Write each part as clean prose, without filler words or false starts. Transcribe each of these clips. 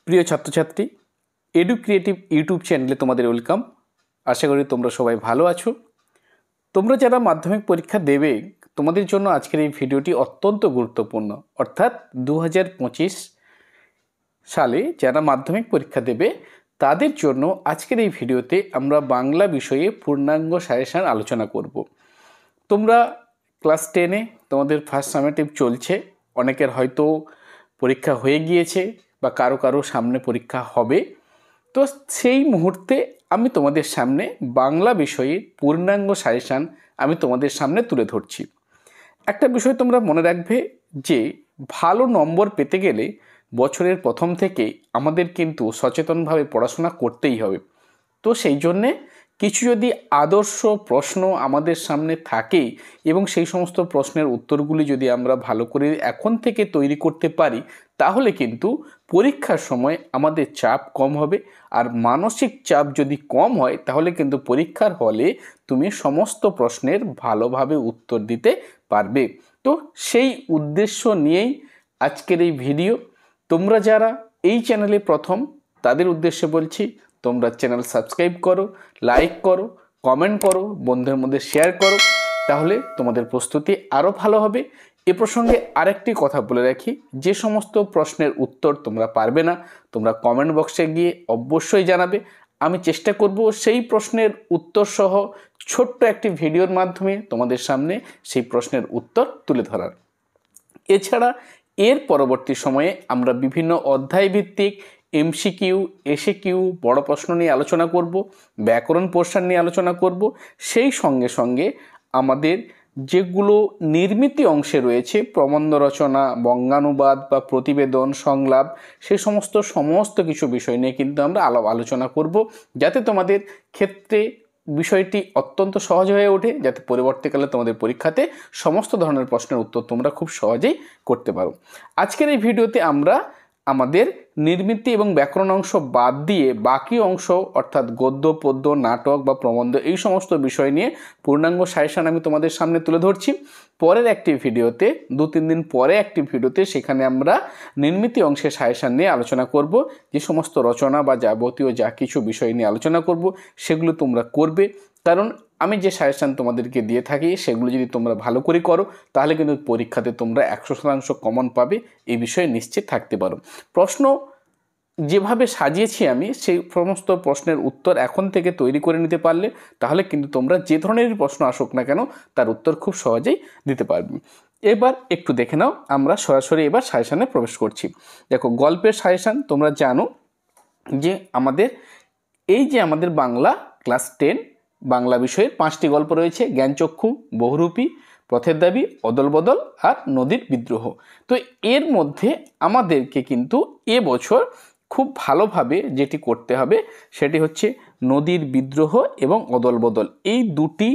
প্রিয় ছাত্রছাত্রী, edu creative YouTube চ্যানেলে তোমাদের ওয়েলকাম। আশা করি তোমরা সবাই ভালো আছো। তোমরা যারা মাধ্যমিক পরীক্ষা দেবে, তোমাদের জন্য আজকের এই ভিডিওটি অত্যন্ত গুরুত্বপূর্ণ। অর্থাৎ 2025 সালে যারা মাধ্যমিক পরীক্ষা দেবে তাদের জন্য আজকের এই ভিডিওতে আমরা বাংলা বিষয়ে পূর্ণাঙ্গ সাজেশন আলোচনা করব। তোমরা ক্লাস 10-এ তোমাদের ফার্স্ট সামেটিভ চলছে, অনেকের হয়তো পরীক্ষা হয়ে গিয়েছে বা কারো কারো সামনে পরীক্ষা হবে। তো সেই মুহূর্তে আমি তোমাদের সামনে বাংলা বিষয়ে পূর্ণাঙ্গ সাজেশান আমি তোমাদের সামনে তুলে ধরছি। একটা বিষয় তোমরা মনে রাখবে যে ভালো নম্বর পেতে গেলে বছরের প্রথম থেকে আমাদের কিন্তু সচেতনভাবে পড়াশোনা করতেই হবে। তো সেই জন্যে কিছু যদি আদর্শ প্রশ্ন আমাদের সামনে থাকে এবং সেই সমস্ত প্রশ্নের উত্তরগুলি যদি আমরা ভালো করে এখন থেকে তৈরি করতে পারি, তাহলে কিন্তু পরীক্ষার সময় আমাদের চাপ কম হবে। আর মানসিক চাপ যদি কম হয় তাহলে কিন্তু পরীক্ষার হলে তুমি সমস্ত প্রশ্নের ভালোভাবে উত্তর দিতে পারবে। তো সেই উদ্দেশ্য নিয়েই আজকের এই ভিডিও। তোমরা যারা এই চ্যানেলে প্রথম, তাদের উদ্দেশ্যে বলছি, তোমরা চ্যানেল সাবস্ক্রাইব করো, লাইক করো, কমেন্ট করো, বন্ধুদের মধ্যে শেয়ার করো, তাহলে তোমাদের প্রস্তুতি আরও ভালো হবে। এ প্রসঙ্গে আরেকটি কথা বলে রাখি, যে সমস্ত প্রশ্নের উত্তর তোমরা পারবে না, তোমরা কমেন্ট বক্সে গিয়ে অবশ্যই জানাবে। আমি চেষ্টা করব সেই প্রশ্নের উত্তর সহ ছোট্ট একটি ভিডিওর মাধ্যমে তোমাদের সামনে সেই প্রশ্নের উত্তর তুলে ধরার। এছাড়া এর পরবর্তী সময়ে আমরা বিভিন্ন অধ্যায়ভিত্তিক এমসিকিউ, এসএকিউ, বড় প্রশ্ন নিয়ে আলোচনা করব, ব্যাকরণ পোর্শন নিয়ে আলোচনা করব। সেই সঙ্গে সঙ্গে আমাদের যেগুলো নির্মিতি অংশে রয়েছে, প্রবন্ধ রচনা, বঙ্গানুবাদ বা প্রতিবেদন, সংলাপ, সে সমস্ত কিছু বিষয় নিয়ে কিন্তু আমরা আলোচনা করব, যাতে তোমাদের ক্ষেত্রে বিষয়টি অত্যন্ত সহজ হয়ে ওঠে, যাতে পরবর্তীকালে তোমাদের পরীক্ষাতে সমস্ত ধরনের প্রশ্নের উত্তর তোমরা খুব সহজেই করতে পারো। আজকের এই ভিডিওতে আমরা আমাদের নির্মিতি এবং ব্যাকরণ অংশ বাদ দিয়ে বাকি অংশ, অর্থাৎ গদ্য, পদ্য, নাটক বা প্রবন্ধ, এই সমস্ত বিষয় নিয়ে পূর্ণাঙ্গ সাজেশন আমি তোমাদের সামনে তুলে ধরছি। পরের একটি ভিডিওতে, 2-3 দিন পরে একটি ভিডিওতে, সেখানে আমরা নির্মিতি অংশের সাজেশন নিয়ে আলোচনা করব। যে সমস্ত রচনা বা যাবতীয় যা কিছু বিষয় নিয়ে আলোচনা করব সেগুলো তোমরা করবে, কারণ আমি যে সাজেশন তোমাদেরকে দিয়ে থাকি সেগুলো যদি তোমরা ভালো করে করো তাহলে কিন্তু পরীক্ষাতে তোমরা 100% কমন পাবে, এই বিষয়ে নিশ্চিত থাকতে পারো। প্রশ্ন যেভাবে সাজিয়েছি আমি, সেই সমস্ত প্রশ্নের উত্তর এখন থেকে তৈরি করে নিতে পারলে তাহলে কিন্তু তোমরা যে ধরনেরই প্রশ্ন আসুক না কেন তার উত্তর খুব সহজেই দিতে পারবে। এবার একটু দেখে নাও, আমরা সরাসরি এবার সাজেশনে প্রবেশ করছি। দেখো, গল্পের সাজেশন তোমরা জানো যে আমাদের বাংলা ক্লাস 10 বাংলা বিষয়ের 5টি গল্প রয়েছে: জ্ঞানচক্ষু, বহুরূপী, পথের দাবি, অদলবদল আর নদীর বিদ্রোহ। তো এর মধ্যে আমাদেরকে কিন্তু এবছর খুব ভালোভাবে যেটি করতে হবে সেটি হচ্ছে নদীর বিদ্রোহ এবং অদলবদল। এই দুটি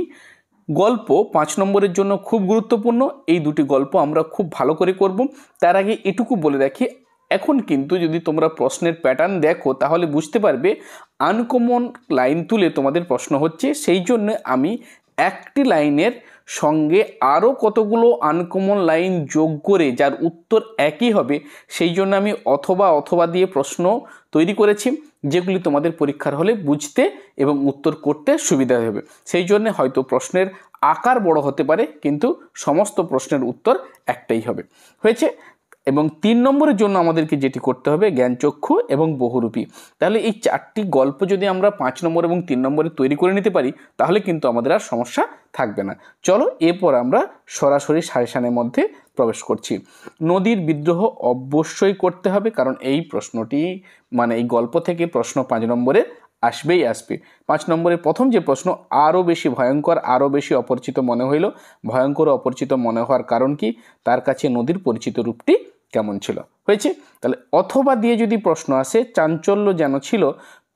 গল্প 5 নম্বরের জন্য খুব গুরুত্বপূর্ণ। এই দুটি গল্প আমরা খুব ভালো করে করব। তার আগে এটুকু বলে রাখি, এখন কিন্তু যদি তোমরা প্রশ্নের প্যাটার্ন দেখো তাহলে বুঝতে পারবে আনকমন লাইন তুলে তোমাদের প্রশ্ন হচ্ছে। সেই জন্য আমি একটি লাইনের সঙ্গে আরও কতগুলো আনকমন লাইন যোগ করে যার উত্তর একই হবে, সেই জন্য আমি অথবা দিয়ে প্রশ্ন তৈরি করেছি, যেগুলি তোমাদের পরীক্ষার হলে বুঝতে এবং উত্তর করতে সুবিধা হবে। সেই জন্য হয়তো প্রশ্নের আকার বড় হতে পারে, কিন্তু সমস্ত প্রশ্নের উত্তর একটাই হবে। হয়েছে? এবং 3 নম্বরের জন্য আমাদেরকে যেটি করতে হবে, জ্ঞানচক্ষু এবং বহুরূপী। তাহলে এই 4টি গল্প যদি আমরা 5 নম্বর এবং 3 নম্বরে তৈরি করে নিতে পারি তাহলে কিন্তু আমাদের আর সমস্যা থাকবে না। চলো এরপর আমরা সরাসরি সাজেশনের মধ্যে প্রবেশ করছি। নদীর বিদ্রোহ অবশ্যই করতে হবে, কারণ এই প্রশ্নটি এই গল্প থেকে প্রশ্ন 5 নম্বরে আসবেই আসবে। 5 নম্বরের প্রথম যে প্রশ্ন, আরও বেশি ভয়ঙ্কর, আরও বেশি অপরিচিত মনে হইল। ভয়ঙ্কর অপরিচিত মনে হওয়ার কারণ কি? তার কাছে নদীর পরিচিত রূপটি কেমন ছিল? হয়েছে? তাহলে অথবা দিয়ে যদি প্রশ্ন আসে, চাঞ্চল্য যেন ছিল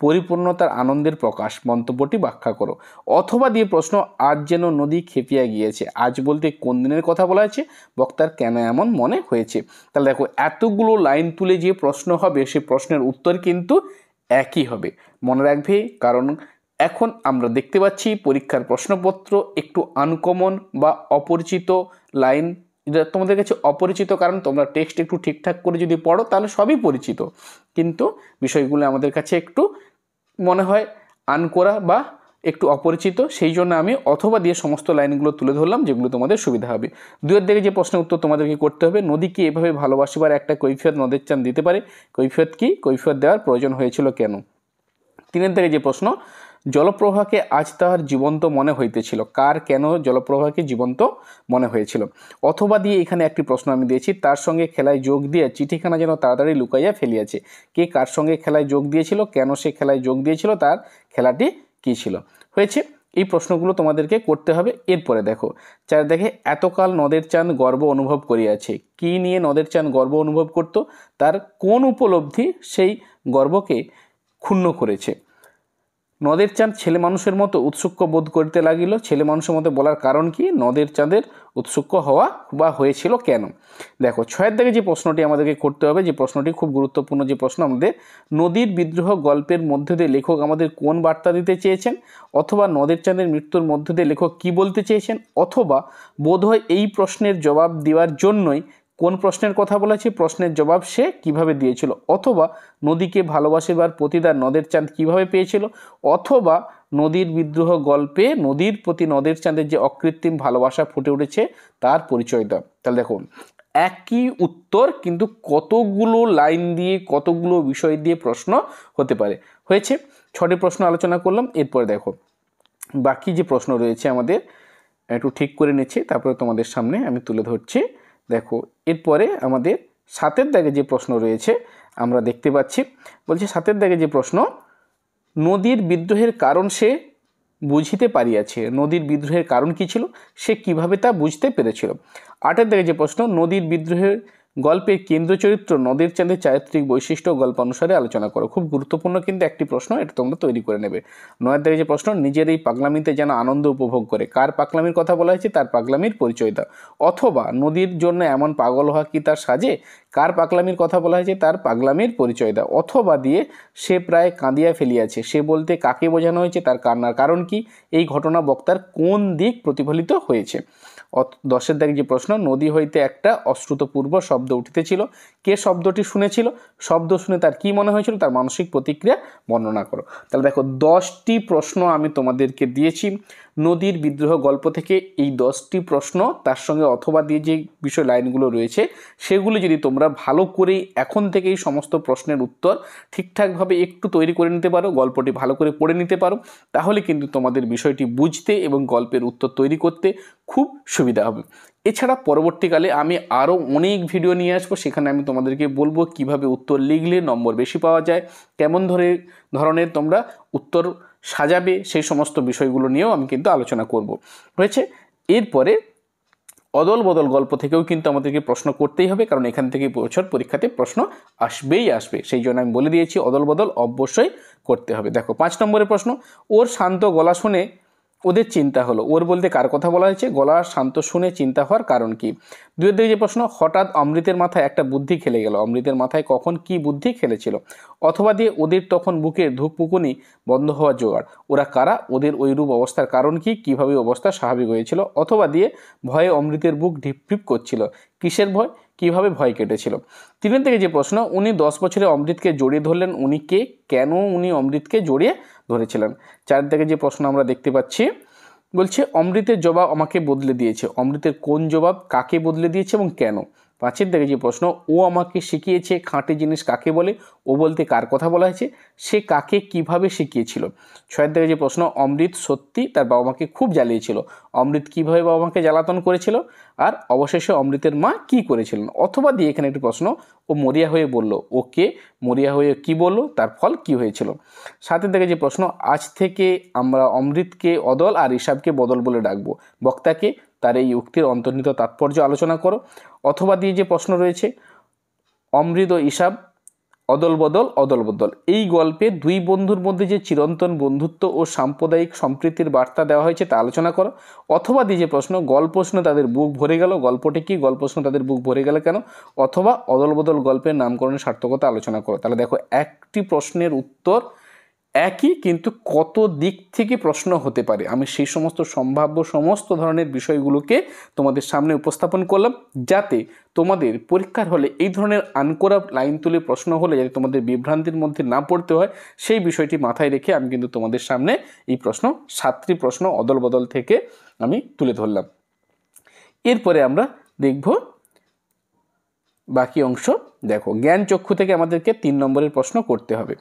পরিপূর্ণতার আনন্দের প্রকাশ, মন্তব্যটি ব্যাখ্যা করো। অথবা দিয়ে প্রশ্ন, আজ যেন নদী খেপিয়া গিয়েছে। আজ বলতে কোন দিনের কথা বলা আছে? বক্তার কেন এমন মনে হয়েছে? তাহলে দেখো, এতগুলো লাইন তুলে যে প্রশ্ন হবে সেই প্রশ্নের উত্তর কিন্তু একই হবে। মনে রাখবে, কারণ এখন আমরা দেখতে পাচ্ছি পরীক্ষার প্রশ্নপত্র একটু আনকমন বা অপরিচিত লাইন যেটা তোমাদের কাছে অপরিচিত, কারণ তোমরা টেক্সট একটু ঠিকঠাক করে যদি পড়ো তাহলে সবই পরিচিত, কিন্তু বিষয়গুলো আমাদের কাছে একটু মনে হয় আনকোরা বা একটু অপরিচিত, সেই জন্য আমি অথবা দিয়ে সমস্ত লাইনগুলো তুলে ধরলাম যেগুলো তোমাদের সুবিধা হবে। 2 দিকে যে প্রশ্নের উত্তর তোমাদেরকে করতে হবে, নদীকে এভাবে ভালোবাসিবার একটা কৈফিয়ত নদের চাঁদ দিতে পারে, কৈফিয়ত কি, কৈফিয়ত দেওয়ার প্রয়োজন হয়েছিল কেন। 3 দিকে যে প্রশ্ন, জলপ্রবাহকে আজ তাহার জীবন্ত মনে হইতেছিল, কার কেন জলপ্রবাহকে জীবন্ত মনে হয়েছিল। অথবা দিয়ে এখানে একটি প্রশ্ন আমি দিয়েছি, তার সঙ্গে খেলায় যোগ দিয়ে চিঠিখানা যেন তাড়াতাড়ি লুকাইয়া ফেলিয়াছে, কে কার সঙ্গে খেলায় যোগ দিয়েছিল, কেন সে খেলায় যোগ দিয়েছিল, তার খেলাটি কী ছিল। হয়েছে, এই প্রশ্নগুলো তোমাদেরকে করতে হবে। এরপরে দেখো 4 দেখে, এতকাল নদের চাঁদ গর্ব অনুভব করিয়াছে, কি নিয়ে নদের চাঁদ গর্ব অনুভব করত, তার কোন উপলব্ধি সেই গর্বকে ক্ষুণ্ণ করেছে। নদের চাঁদ ছেলে মানুষের মতো উৎসুক বোধ করতে লাগিল, ছেলে মানুষের মতো বলার কারণ কি, নদের চাঁদের উৎসুক হওয়া বা হয়েছিল কেন। দেখো 6 দিকে যে প্রশ্নটি আমাদেরকে করতে হবে, যে প্রশ্নটি খুব গুরুত্বপূর্ণ যে প্রশ্ন আমাদের, নদীর বিদ্রোহ গল্পের মধ্যে দিয়ে লেখক আমাদের কোন বার্তা দিতে চেয়েছেন, অথবা নদের চাঁদের মৃত্যুর মধ্যে দিয়ে লেখক কি বলতে চেয়েছেন, অথবা বোধহয় এই প্রশ্নের জবাব দেওয়ার জন্যই কোন প্রশ্নের কথা বলেছে, প্রশ্নের জবাব সে কিভাবে দিয়েছিল, অথবা নদীকে ভালোবাসিবার প্রতিদান নদের চাঁদ কিভাবে পেয়েছিল, অথবা নদীর বিদ্রোহ গল্পে নদীর প্রতি নদের চাঁদের যে অকৃত্রিম ভালোবাসা ফুটে উঠেছে তার পরিচয় দাও। তাহলে দেখুন, একই উত্তর কিন্তু কতগুলো লাইন দিয়ে কতগুলো বিষয় দিয়ে প্রশ্ন হতে পারে। হয়েছে, 6টি প্রশ্ন আলোচনা করলাম। এরপরে দেখো বাকি যে প্রশ্ন রয়েছে আমাদের একটু ঠিক করে নিচ্ছি, তারপরে তোমাদের সামনে আমি তুলে ধরছি। দেখো এরপরে আমাদের 7 দাগে যে প্রশ্ন রয়েছে আমরা দেখতে পাচ্ছি, বলছে 7 দাগে যে প্রশ্ন, নদীর বিদ্রোহের কারণ সে বুঝিতে পারিয়াছে, নদীর বিদ্রোহের কারণ কি ছিল, সে কিভাবে তা বুঝতে পেরেছিল। 8 দাগে যে প্রশ্ন, নদীর বিদ্রোহের গল্পের কেন্দ্র চরিত্র নদের চাঁদের চারিত্রিক বৈশিষ্ট্য গল্প অনুসারে আলোচনা করো। খুব গুরুত্বপূর্ণ কিন্তু একটি প্রশ্ন, এটা তোমরা তৈরি করে নেবে। 9 দাগে যে প্রশ্ন, নিজের এই পাগলামিতে যেন আনন্দ উপভোগ করে, কার পাগলামির কথা বলা হয়েছে, তার পাগলামির পরিচয় দাও। অথবা নদীর জন্য এমন পাগল হওয়া কি তার সাজে, কার পাগলামির কথা বলা হয়েছে, তার পাগলামির পরিচয় দাও। অথবা দিয়ে সে প্রায় কাঁদিয়া ফেলিয়াছে, সে বলতে কাকে বোঝানো হয়েছে, তার কান্নার কারণ কি, এই ঘটনা বক্তার কোন দিক প্রতিফলিত হয়েছে। 10 দাগে যে প্রশ্ন, নদী হইতে একটা অশ্রুতপূর্ব শব্দ উঠিতেছিল, কে শব্দটি শুনেছিল, শব্দ শুনে তার কি মনে হয়েছিল, তার মানসিক প্রতিক্রিয়া বর্ণনা করো। তাহলে দেখো 10টি প্রশ্ন আমি তোমাদেরকে দিয়েছি নদীর বিদ্রোহ গল্প থেকে। এই 10টি প্রশ্ন তার সঙ্গে অথবা দিয়ে যে বিষয় লাইনগুলো রয়েছে সেগুলো যদি তোমরা ভালো করে এখন থেকেই সমস্ত প্রশ্নের উত্তর ঠিকঠাকভাবে একটু তৈরি করে নিতে পারো, গল্পটি ভালো করে পড়ে নিতে পারো, তাহলে কিন্তু তোমাদের বিষয়টি বুঝতে এবং গল্পের উত্তর তৈরি করতে খুব সুবিধা হবে। এছাড়া পরবর্তীকালে আমি আরও অনেক ভিডিও নিয়ে আসবো, সেখানে আমি তোমাদেরকে বলবো কিভাবে উত্তর লিখলে নম্বর বেশি পাওয়া যায়, কেমন ধরনের তোমরা উত্তর সাজাবে, সেই সমস্ত বিষয়গুলো নিয়েও আমি কিন্তু আলোচনা করব। হয়েছে, এরপরে অদল বদল গল্প থেকেও কিন্তু আমাদেরকে প্রশ্ন করতেই হবে, কারণ এখান থেকে বছর পরীক্ষাতে প্রশ্ন আসবেই আসবে, সেই জন্য আমি বলে দিয়েছি অদল বদল অবশ্যই করতে হবে। দেখো 5 নম্বরের প্রশ্ন, ওর শান্ত গলা শুনে ওদের চিন্তা হলো, ওর বলতে কার কথা বলা হয়েছে, গলার শান্ত শুনে চিন্তা হওয়ার কারণ কি। 2 দিকে যে প্রশ্ন, হঠাৎ অমৃতের মাথায় একটা বুদ্ধি খেলে গেল, অমৃতের মাথায় কখন কি বুদ্ধি খেলেছিল। অথবা দিয়ে ওদের তখন বুকের ধুকপুকুনি বন্ধ হওয়া জোগাড়, ওরা কারা, ওদের ওইরূপ অবস্থার কারণ কি, কিভাবে অবস্থা স্বাভাবিক হয়েছিল। অথবা দিয়ে ভয়ে অমৃতের বুক ঢিপ ঢিপ করছিল, কিসের ভয়, কিভাবে ভয় কেটেছিল। 3 থেকে যে প্রশ্ন, উনি 10 বছরে অমৃতকে জড়িয়ে ধরলেন, উনি কে, কেন উনি অমৃতকে জড়িয়ে ধরেছিলেন। 4 থেকে যে প্রশ্ন আমরা দেখতে পাচ্ছি, বলছে অমৃতের জবাব আমাকে বদলে দিয়েছে, অমৃতের কোন জবাব কাকে বদলে দিয়েছে এবং কেন। 5 থেকে যে প্রশ্ন, ও আমাকে শিখিয়েছে খাঁটি জিনিস কাকে বলে, ও বলতে কার কথা বলা হয়েছে, সে কাকে কিভাবে শিখিয়েছিল। 6 থেকে যে প্রশ্ন, অমৃত সত্যি তার বাবা মাকে খুব জ্বালিয়েছিল, অমৃত কিভাবে বাবা মাকে জ্বালাতন করেছিল, আর অবশেষে অমৃতের মা কি করেছিলেন। অথবা দিয়ে এখানে একটি প্রশ্ন, ও মরিয়া হয়ে বলল, ওকে মরিয়া হয়ে কি বলল, তার ফল কি হয়েছিল। 7 থেকে যে প্রশ্ন, আজ থেকে আমরা অমৃতকে অদল আর হিসাবকে বদল বলে ডাকবো, বক্তাকে তার এই উক্তির অন্তর্নিহিত তাৎপর্য আলোচনা করো। অথবা দিয়ে যে প্রশ্ন রয়েছে, অমৃত ও হিসাব অদল বদল, এই গল্পে 2 বন্ধুর মধ্যে যে চিরন্তন বন্ধুত্ব ও সাম্প্রদায়িক সম্প্রীতির বার্তা দেওয়া হয়েছে তা আলোচনা করো। অথবা দিয়ে যে প্রশ্ন, গল্প শুনে তাদের বুক ভরে গেল, গল্পটি কি, গল্প শুনে তাদের বুক ভরে গেল কেন। অথবা অদল বদল গল্পের নামকরণের সার্থকতা আলোচনা করো। তাহলে দেখো একটি প্রশ্নের উত্তর একই, কিন্তু কত দিক থেকে প্রশ্ন হতে পারে আমি সেই সমস্ত সম্ভাব্য সমস্ত ধরনের বিষয়গুলোকে তোমাদের সামনে উপস্থাপন করলাম, যাতে তোমাদের পরীক্ষার হলে এই ধরনের আনকোরা লাইন তুলে প্রশ্ন হলে যাতে তোমাদের বিভ্রান্তির মধ্যে না পড়তে হয়, সেই বিষয়টি মাথায় রেখে আমি কিন্তু তোমাদের সামনে এই প্রশ্ন 7টি প্রশ্ন অদল বদল থেকে আমি তুলে ধরলাম। এরপরে আমরা দেখব বাকি অংশ। দেখো, জ্ঞান চক্ষু থেকে আমাদেরকে 3 নম্বরের প্রশ্ন করতে হবে।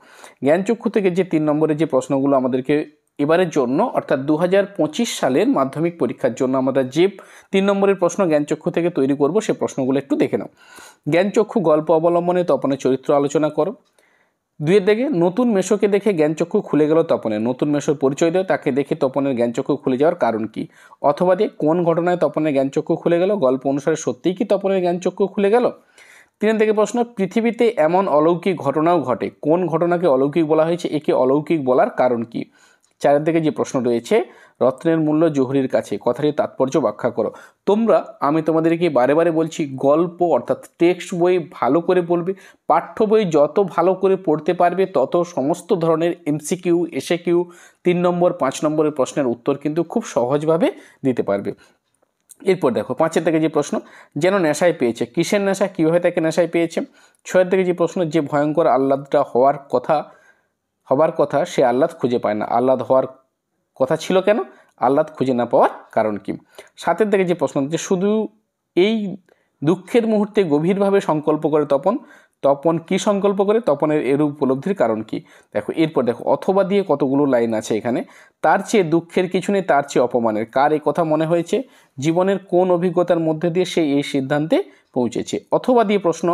জ্ঞান চক্ষু থেকে যে 3 নম্বরের যে প্রশ্নগুলো আমাদেরকে এবারের জন্য অর্থাৎ 2025 সালের মাধ্যমিক পরীক্ষার জন্য আমরা যে 3 নম্বরের প্রশ্ন জ্ঞানচক্ষু থেকে তৈরি করব সে প্রশ্নগুলো একটু দেখে নাও। জ্ঞানচক্ষু গল্প অবলম্বনে তপনের চরিত্র আলোচনা করো। 2 দেখে নতুন মেশোকে দেখে জ্ঞানচক্ষু খুলে গেল তপনের, নতুন মেশোর পরিচয় দেয়, তাকে দেখে তপনের জ্ঞানচক্ষু খুলে যাওয়ার কারণ কি। অথবা দিয়ে কোন ঘটনায় তপনের জ্ঞানচক্ষু খুলে গেল, গল্প অনুসারে সত্যিই কি তপনের জ্ঞানচক্ষু খুলে গেল। 3 থেকে প্রশ্ন, পৃথিবীতে এমন অলৌকিক ঘটনাও ঘটে, কোন ঘটনাকে অলৌকিক বলা হয়েছে, একে অলৌকিক বলার কারণ কি। 4 থেকে যে প্রশ্ন রয়েছে, রত্নের মূল্য জহুরির কাছে, কথাটির তাৎপর্য ব্যাখ্যা করো। তোমরা, আমি তোমাদেরকে বারে বারে বলছি, গল্প অর্থাৎ টেক্সট বই ভালো করে পড়বে। পাঠ্য বই যত ভালো করে পড়তে পারবে তত সমস্ত ধরনের এমসিকিউ, এসএকিউ, 3 নম্বর 5 নম্বরের প্রশ্নের উত্তর কিন্তু খুব সহজভাবে দিতে পারবে। এরপর দেখো 5 থেকে যে প্রশ্ন, যেন নেশায় পেয়েছে, কিসের নেশা, কীভাবে তাকে নেশায় পেয়েছে। 6 থেকে যে প্রশ্ন, যে ভয়ঙ্কর আহ্লাদটা হওয়ার কথা সে আহ্লাদ খুঁজে পায় না, আহ্লাদ হওয়ার কথা ছিল কেন, আহ্লাদ খুঁজে না পাওয়ার কারণ কি। 7 থেকে যে প্রশ্ন, যে শুধু এই দুঃখের মুহূর্তে গভীরভাবে সংকল্প করে তপন কি সংকল্প করে, তপনের এরূপ উপলব্ধির কারণ কি। দেখো এরপর দেখো, অথবা দিয়ে কতগুলো লাইন আছে এখানে। তার চেয়ে দুঃখের কিছু নেই, তার চেয়ে অপমানের, কার এই কথা মনে হয়েছে, জীবনের কোন অভিজ্ঞতার মধ্যে দিয়ে সে এই সিদ্ধান্তে পৌঁছেছে। অথবা দিয়ে প্রশ্ন,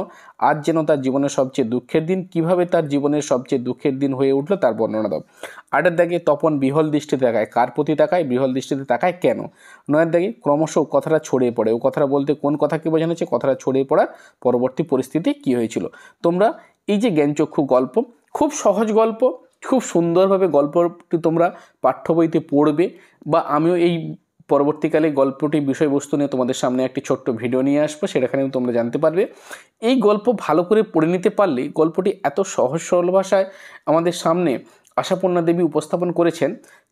আজ যেন তার জীবনের সবচেয়ে দুঃখের দিন, কিভাবে তার জীবনের সবচেয়ে দুঃখের দিন হয়ে উঠলো তার বর্ণনা দাও। 8 দাগে, তপন বিহল দৃষ্টিতে তাকায়, কার প্রতি তাকায়, বিহল দৃষ্টিতে তাকায় কেন। 9 দাগে, ক্রমশ কথাটা ছড়িয়ে পড়ে, ও কথাটা বলতে কোন কথাকে বোঝানো হচ্ছে, কথাটা ছড়িয়ে পড়ার পরবর্তী পরিস্থিতি কি হয়েছিল। তোমরা এই যে জ্ঞানচক্ষু গল্প, খুব সহজ গল্প, খুব সুন্দরভাবে গল্পটি তোমরা পাঠ্য বইতে পড়বে, বা আমিও এই পরবর্তীকালে গল্পটি বিষয়বস্তু নিয়ে তোমাদের সামনে একটি ছোট্ট ভিডিও নিয়ে আসবো, সেটাখানেও তোমরা জানতে পারবে। এই গল্প ভালো করে পড়ে নিতে পারলে, গল্পটি এত সহজ সরল ভাষায় আমাদের সামনে আশাপূর্ণা দেবী উপস্থাপন করেছেন,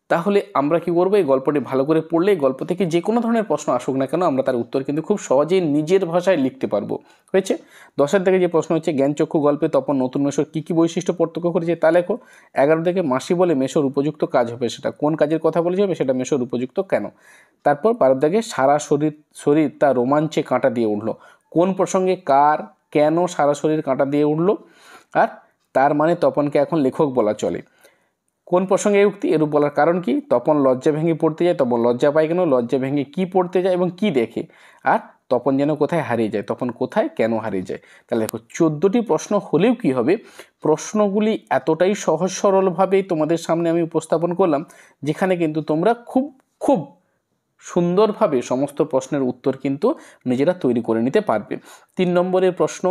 তাহলে আমরা কি করবো, এই গল্পটি ভালো করে পড়লে গল্প থেকে যে কোনো ধরনের প্রশ্ন আসুক না কেন আমরা তার উত্তর কিন্তু খুব সহজেই নিজের ভাষায় লিখতে পারবো। হয়েছে। 10 থেকে যে প্রশ্ন হচ্ছে, জ্ঞানচক্ষু গল্পে তপন নতুন মেশোর কী কী বৈশিষ্ট্য প্রত্যক্ষ করেছে তা লেখো। 11 থেকে, মাসি বলে মেশোর উপযুক্ত কাজ হবে, সেটা কোন কাজের কথা বলেছে হবে, সেটা মেশোর উপযুক্ত কেন। তারপর 12 থেকে, সারা শরীর তার রোমাঞ্চে কাঁটা দিয়ে উঠলো, কোন প্রসঙ্গে, কার, কেন সারা শরীর কাঁটা দিয়ে উঠলো, আর তার মানে তপনকে এখন লেখক বলা চলে। কোন প্রসঙ্গে এই উক্তি, এরূপ বলার কারণ কি। তপন লজ্জা ভেঙে পড়তে যায়, তপন লজ্জা পায় কেন, লজ্জা ভেঙে কি পড়তে যায় এবং কি দেখে, আর তপন যেন কোথায় হারিয়ে যায়, তপন কোথায় কেন হারিয়ে যায়। তাহলে দেখো 14টি প্রশ্ন হলেও কি হবে, প্রশ্নগুলি এতটাই সহজ সরলভাবে তোমাদের সামনে আমি উপস্থাপন করলাম, যেখানে কিন্তু তোমরা খুব সুন্দরভাবে সমস্ত প্রশ্নের উত্তর কিন্তু নিজেরা তৈরি করে নিতে পারবে। 3 নম্বরের প্রশ্ন,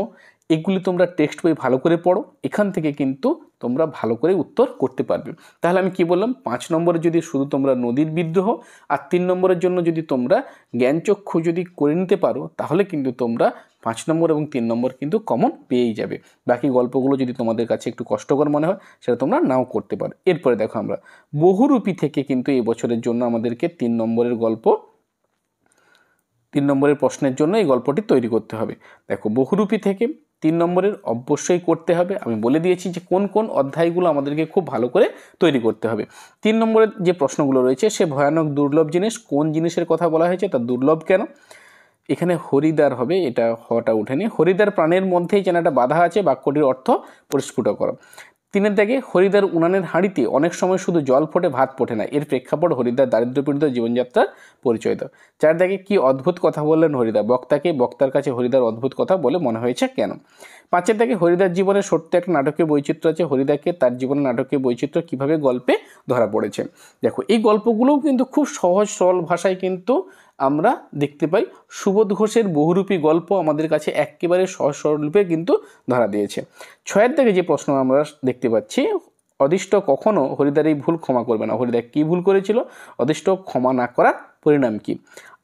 এগুলি তোমরা টেক্সট বই ভালো করে পড়ো, এখান থেকে কিন্তু তোমরা ভালো করে উত্তর করতে পারবে। তাহলে আমি কি বললাম, 5 নম্বরে যদি শুধু তোমরা নদীর বিদ্রোহ আর 3 নম্বরের জন্য যদি তোমরা জ্ঞানচক্ষু যদি করে নিতে পারো, তাহলে কিন্তু তোমরা 5 নম্বর এবং 3 নম্বর কিন্তু কমন পেয়েই যাবে। বাকি গল্পগুলো যদি তোমাদের কাছে একটু কষ্টকর মনে হয়, সেটা তোমরা নাও করতে পারো। এরপরে দেখো, আমরা বহুরূপী থেকে কিন্তু এই বছরের জন্য আমাদেরকে 3 নম্বরের গল্প, 3 নম্বরের প্রশ্নের জন্য এই গল্পটি তৈরি করতে হবে। দেখো, বহুরূপী থেকে 3 নম্বরের অবশ্যই করতে হবে। আমি বলে দিয়েছি যে কোন কোন অধ্যায়গুলো আমাদেরকে খুব ভালো করে তৈরি করতে হবে। 3 নম্বরের যে প্রশ্নগুলো রয়েছে, সে ভয়ানক দুর্লভ জিনিস, কোন জিনিসের কথা বলা হয়েছে, তা দুর্লভ কেন। এখানে হরিদ্বার হবে, এটা হটা উঠেনি। হরিদ্বার প্রাণের মধ্যেই যেন একটা বাধা আছে, বাক্যটির অর্থ পরিস্ফুট করো। 3 দাগে, হরিদ্বার উনানের হাঁড়িতে অনেক সময় শুধু জল ফোটে, ভাত ফোটে না, এর প্রেক্ষাপট হরিদ্বার দারিদ্র্যপীড়িত জীবনযাত্রার পরিচয় দাও। 4 দাগে, কি অদ্ভুত কথা বললেন হরিদ্বার, বক্তার কাছে হরিদ্বার অদ্ভুত কথা বলে মনে হয়েছে কেন। 5 দাগে, হরিদ্বার জীবনে সত্য একটা নাটকীয় বৈচিত্র্য আছে, হরিদ্বারকে তার জীবনের নাটকীয় বৈচিত্র্য কীভাবে গল্পে ধরা পড়েছে। দেখো, এই গল্পগুলোও কিন্তু খুব সহজ সরল ভাষায় কিন্তু আমরা দেখতে পাই। সুবোধ ঘোষের বহুরূপী গল্প আমাদের কাছে একেবারে সহজ সরলরূপে কিন্তু ধরা দিয়েছে। 6 থেকে যে প্রশ্ন আমরা দেখতে পাচ্ছি, অদিষ্ট কখনো হরিদ্বার এই ভুল ক্ষমা করবে না, হরিদ্বার কী ভুল করেছিল, অদিষ্ট ক্ষমা না করার পরিণাম কি।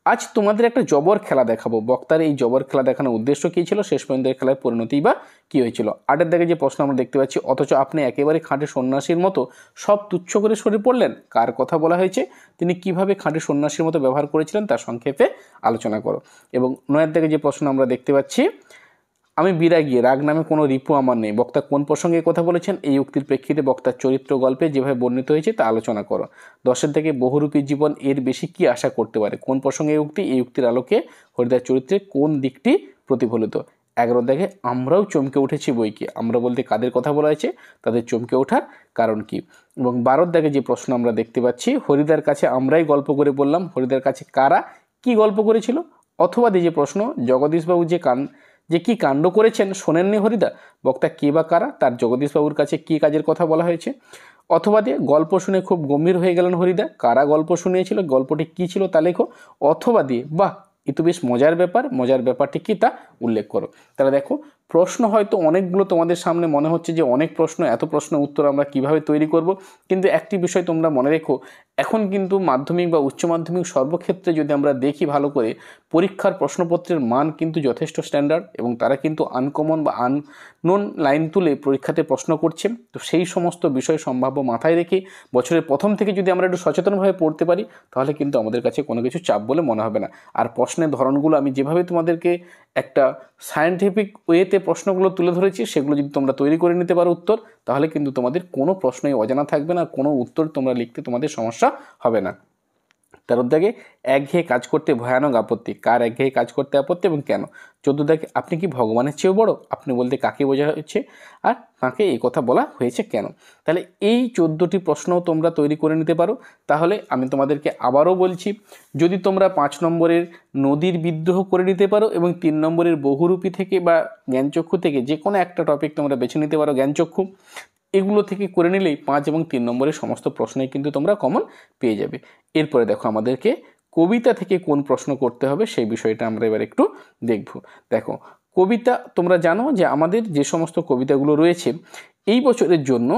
আজ তোমাদের একটা জবর খেলা দেখাবো। বক্তার এই জবর খেলা দেখানোর উদ্দেশ্য কী ছিল, শেষ পর্যন্ত খেলার পরিণতি বা কী হয়েছিল। 8 দাগে যে প্রশ্ন আমরা দেখতে পাচ্ছি, অথচ আপনি একেবারে খাঁটি সন্ন্যাসীর মতো সব তুচ্ছ করে সরে পড়লেন। কার কথা বলা হয়েছে, তিনি কিভাবে খাঁটি সন্ন্যাসীর মতো ব্যবহার করেছিলেন তার সংক্ষেপে আলোচনা করো। এবং 9 দাগে যে প্রশ্ন আমরা দেখতে পাচ্ছি, আমি বিরাগী, রাগ নামে কোনো রিপু আমার নেই। বক্তা কোন প্রসঙ্গে কথা বলেছেন, এই উক্তির প্রেক্ষিতে বক্তার চরিত্র গল্পে যেভাবে বর্ণিত হয়েছে তা আলোচনা করো। 10 থেকে বহুরূপী জীবন এর বেশি কি আশা করতে পারে, কোন প্রসঙ্গে এই উক্তির আলোকে হরিদার চরিত্রে কোন দিকটি প্রতিফলিত। 11 দেখে আমরাও চমকে উঠেছি বই কি, আমরা বলতে কাদের কথা বলা হয়েছে, তাদের চমকে ওঠার কারণ কি। এবং 12 দাগে যে প্রশ্ন আমরা দেখতে পাচ্ছি, হরিদার কাছে আমরাই গল্প করে বললাম, হরিদার কাছে কারা কি গল্প করেছিল। অথবা যে প্রশ্ন, জগদীশবাবু যে কি কাণ্ড করেছেন শোনেননি হরিদা, বক্তা কে বা কারা, তার জগদীশবাবুর কাছে কি কাজের কথা বলা হয়েছে। অথবা গল্প শুনে খুব গম্ভীর হয়ে গেলেন হরিদা, কারা গল্প শুনিয়েছিল, গল্পটি কি ছিল তা লেখো। অথবা বাহ এ তো বেশ মজার ব্যাপার, মজার ব্যাপারটি কি তা উল্লেখ করো। তাহলে দেখো, প্রশ্ন হয়তো অনেকগুলো তোমাদের সামনে মনে হচ্ছে যে অনেক প্রশ্ন, এত প্রশ্ন উত্তর আমরা কিভাবে তৈরি করব। কিন্তু একটি বিষয় তোমরা মনে রেখো, এখন কিন্তু মাধ্যমিক বা উচ্চ মাধ্যমিক সর্বক্ষেত্রে যদি আমরা দেখি ভালো করে, পরীক্ষার প্রশ্নপত্রের মান কিন্তু যথেষ্ট স্ট্যান্ডার্ড এবং তারা কিন্তু আনকমন বা আননোন লাইন তুলে পরীক্ষাতে প্রশ্ন করছে। তো সেই সমস্ত বিষয় সম্ভাব্য মাথায় রেখে বছরের প্রথম থেকে যদি আমরা একটু সচেতনভাবে পড়তে পারি, তাহলে কিন্তু আমাদের কাছে কোনো কিছু চাপ বলে মনে হবে না। আর প্রশ্নের ধরনগুলো আমি যেভাবে তোমাদেরকে একটা সায়েন্টিফিক ওয়েতে প্রশ্নগুলো তুলে ধরেছি, সেগুলো যদি তোমরা তৈরি করে নিতে পারো উত্তর, তাহলে কিন্তু তোমাদের কোনো প্রশ্নই অজানা থাকবে না, কোনো উত্তর তোমরা লিখতে তোমাদের সমস্যা হবে না। 13 দাগে একঘেয়ে কাজ করতে ভয়ানক আপত্তি, কার একঘেয়ে কাজ করতে আপত্তি এবং কেন। 14 দাগে আপনি কি ভগবানের চেয়েও বড়, আপনি বলতে কাকে বোঝা হচ্ছে আর তাকে এই কথা বলা হয়েছে কেন। তাহলে এই 14টি প্রশ্নও তোমরা তৈরি করে নিতে পারো। তাহলে আমি তোমাদেরকে আবারও বলছি, যদি তোমরা 5 নম্বরের নদীর বিদ্রোহ করে নিতে পারো এবং 3 নম্বরের বহুরূপী থেকে বা জ্ঞানচক্ষু থেকে যে কোনো একটা টপিক তোমরা বেছে নিতে পারো, জ্ঞানচক্ষু, এগুলো থেকে করে নিলেই 5 এবং 3 নম্বরের সমস্ত প্রশ্নই কিন্তু তোমরা কমন পেয়ে যাবে। এরপরে দেখো, আমাদেরকে কবিতা থেকে কোন প্রশ্ন করতে হবে সেই বিষয়টা আমরা এবার একটু দেখব। দেখো, কবিতা তোমরা জানো যে আমাদের যে সমস্ত কবিতাগুলো রয়েছে এই বছরের জন্য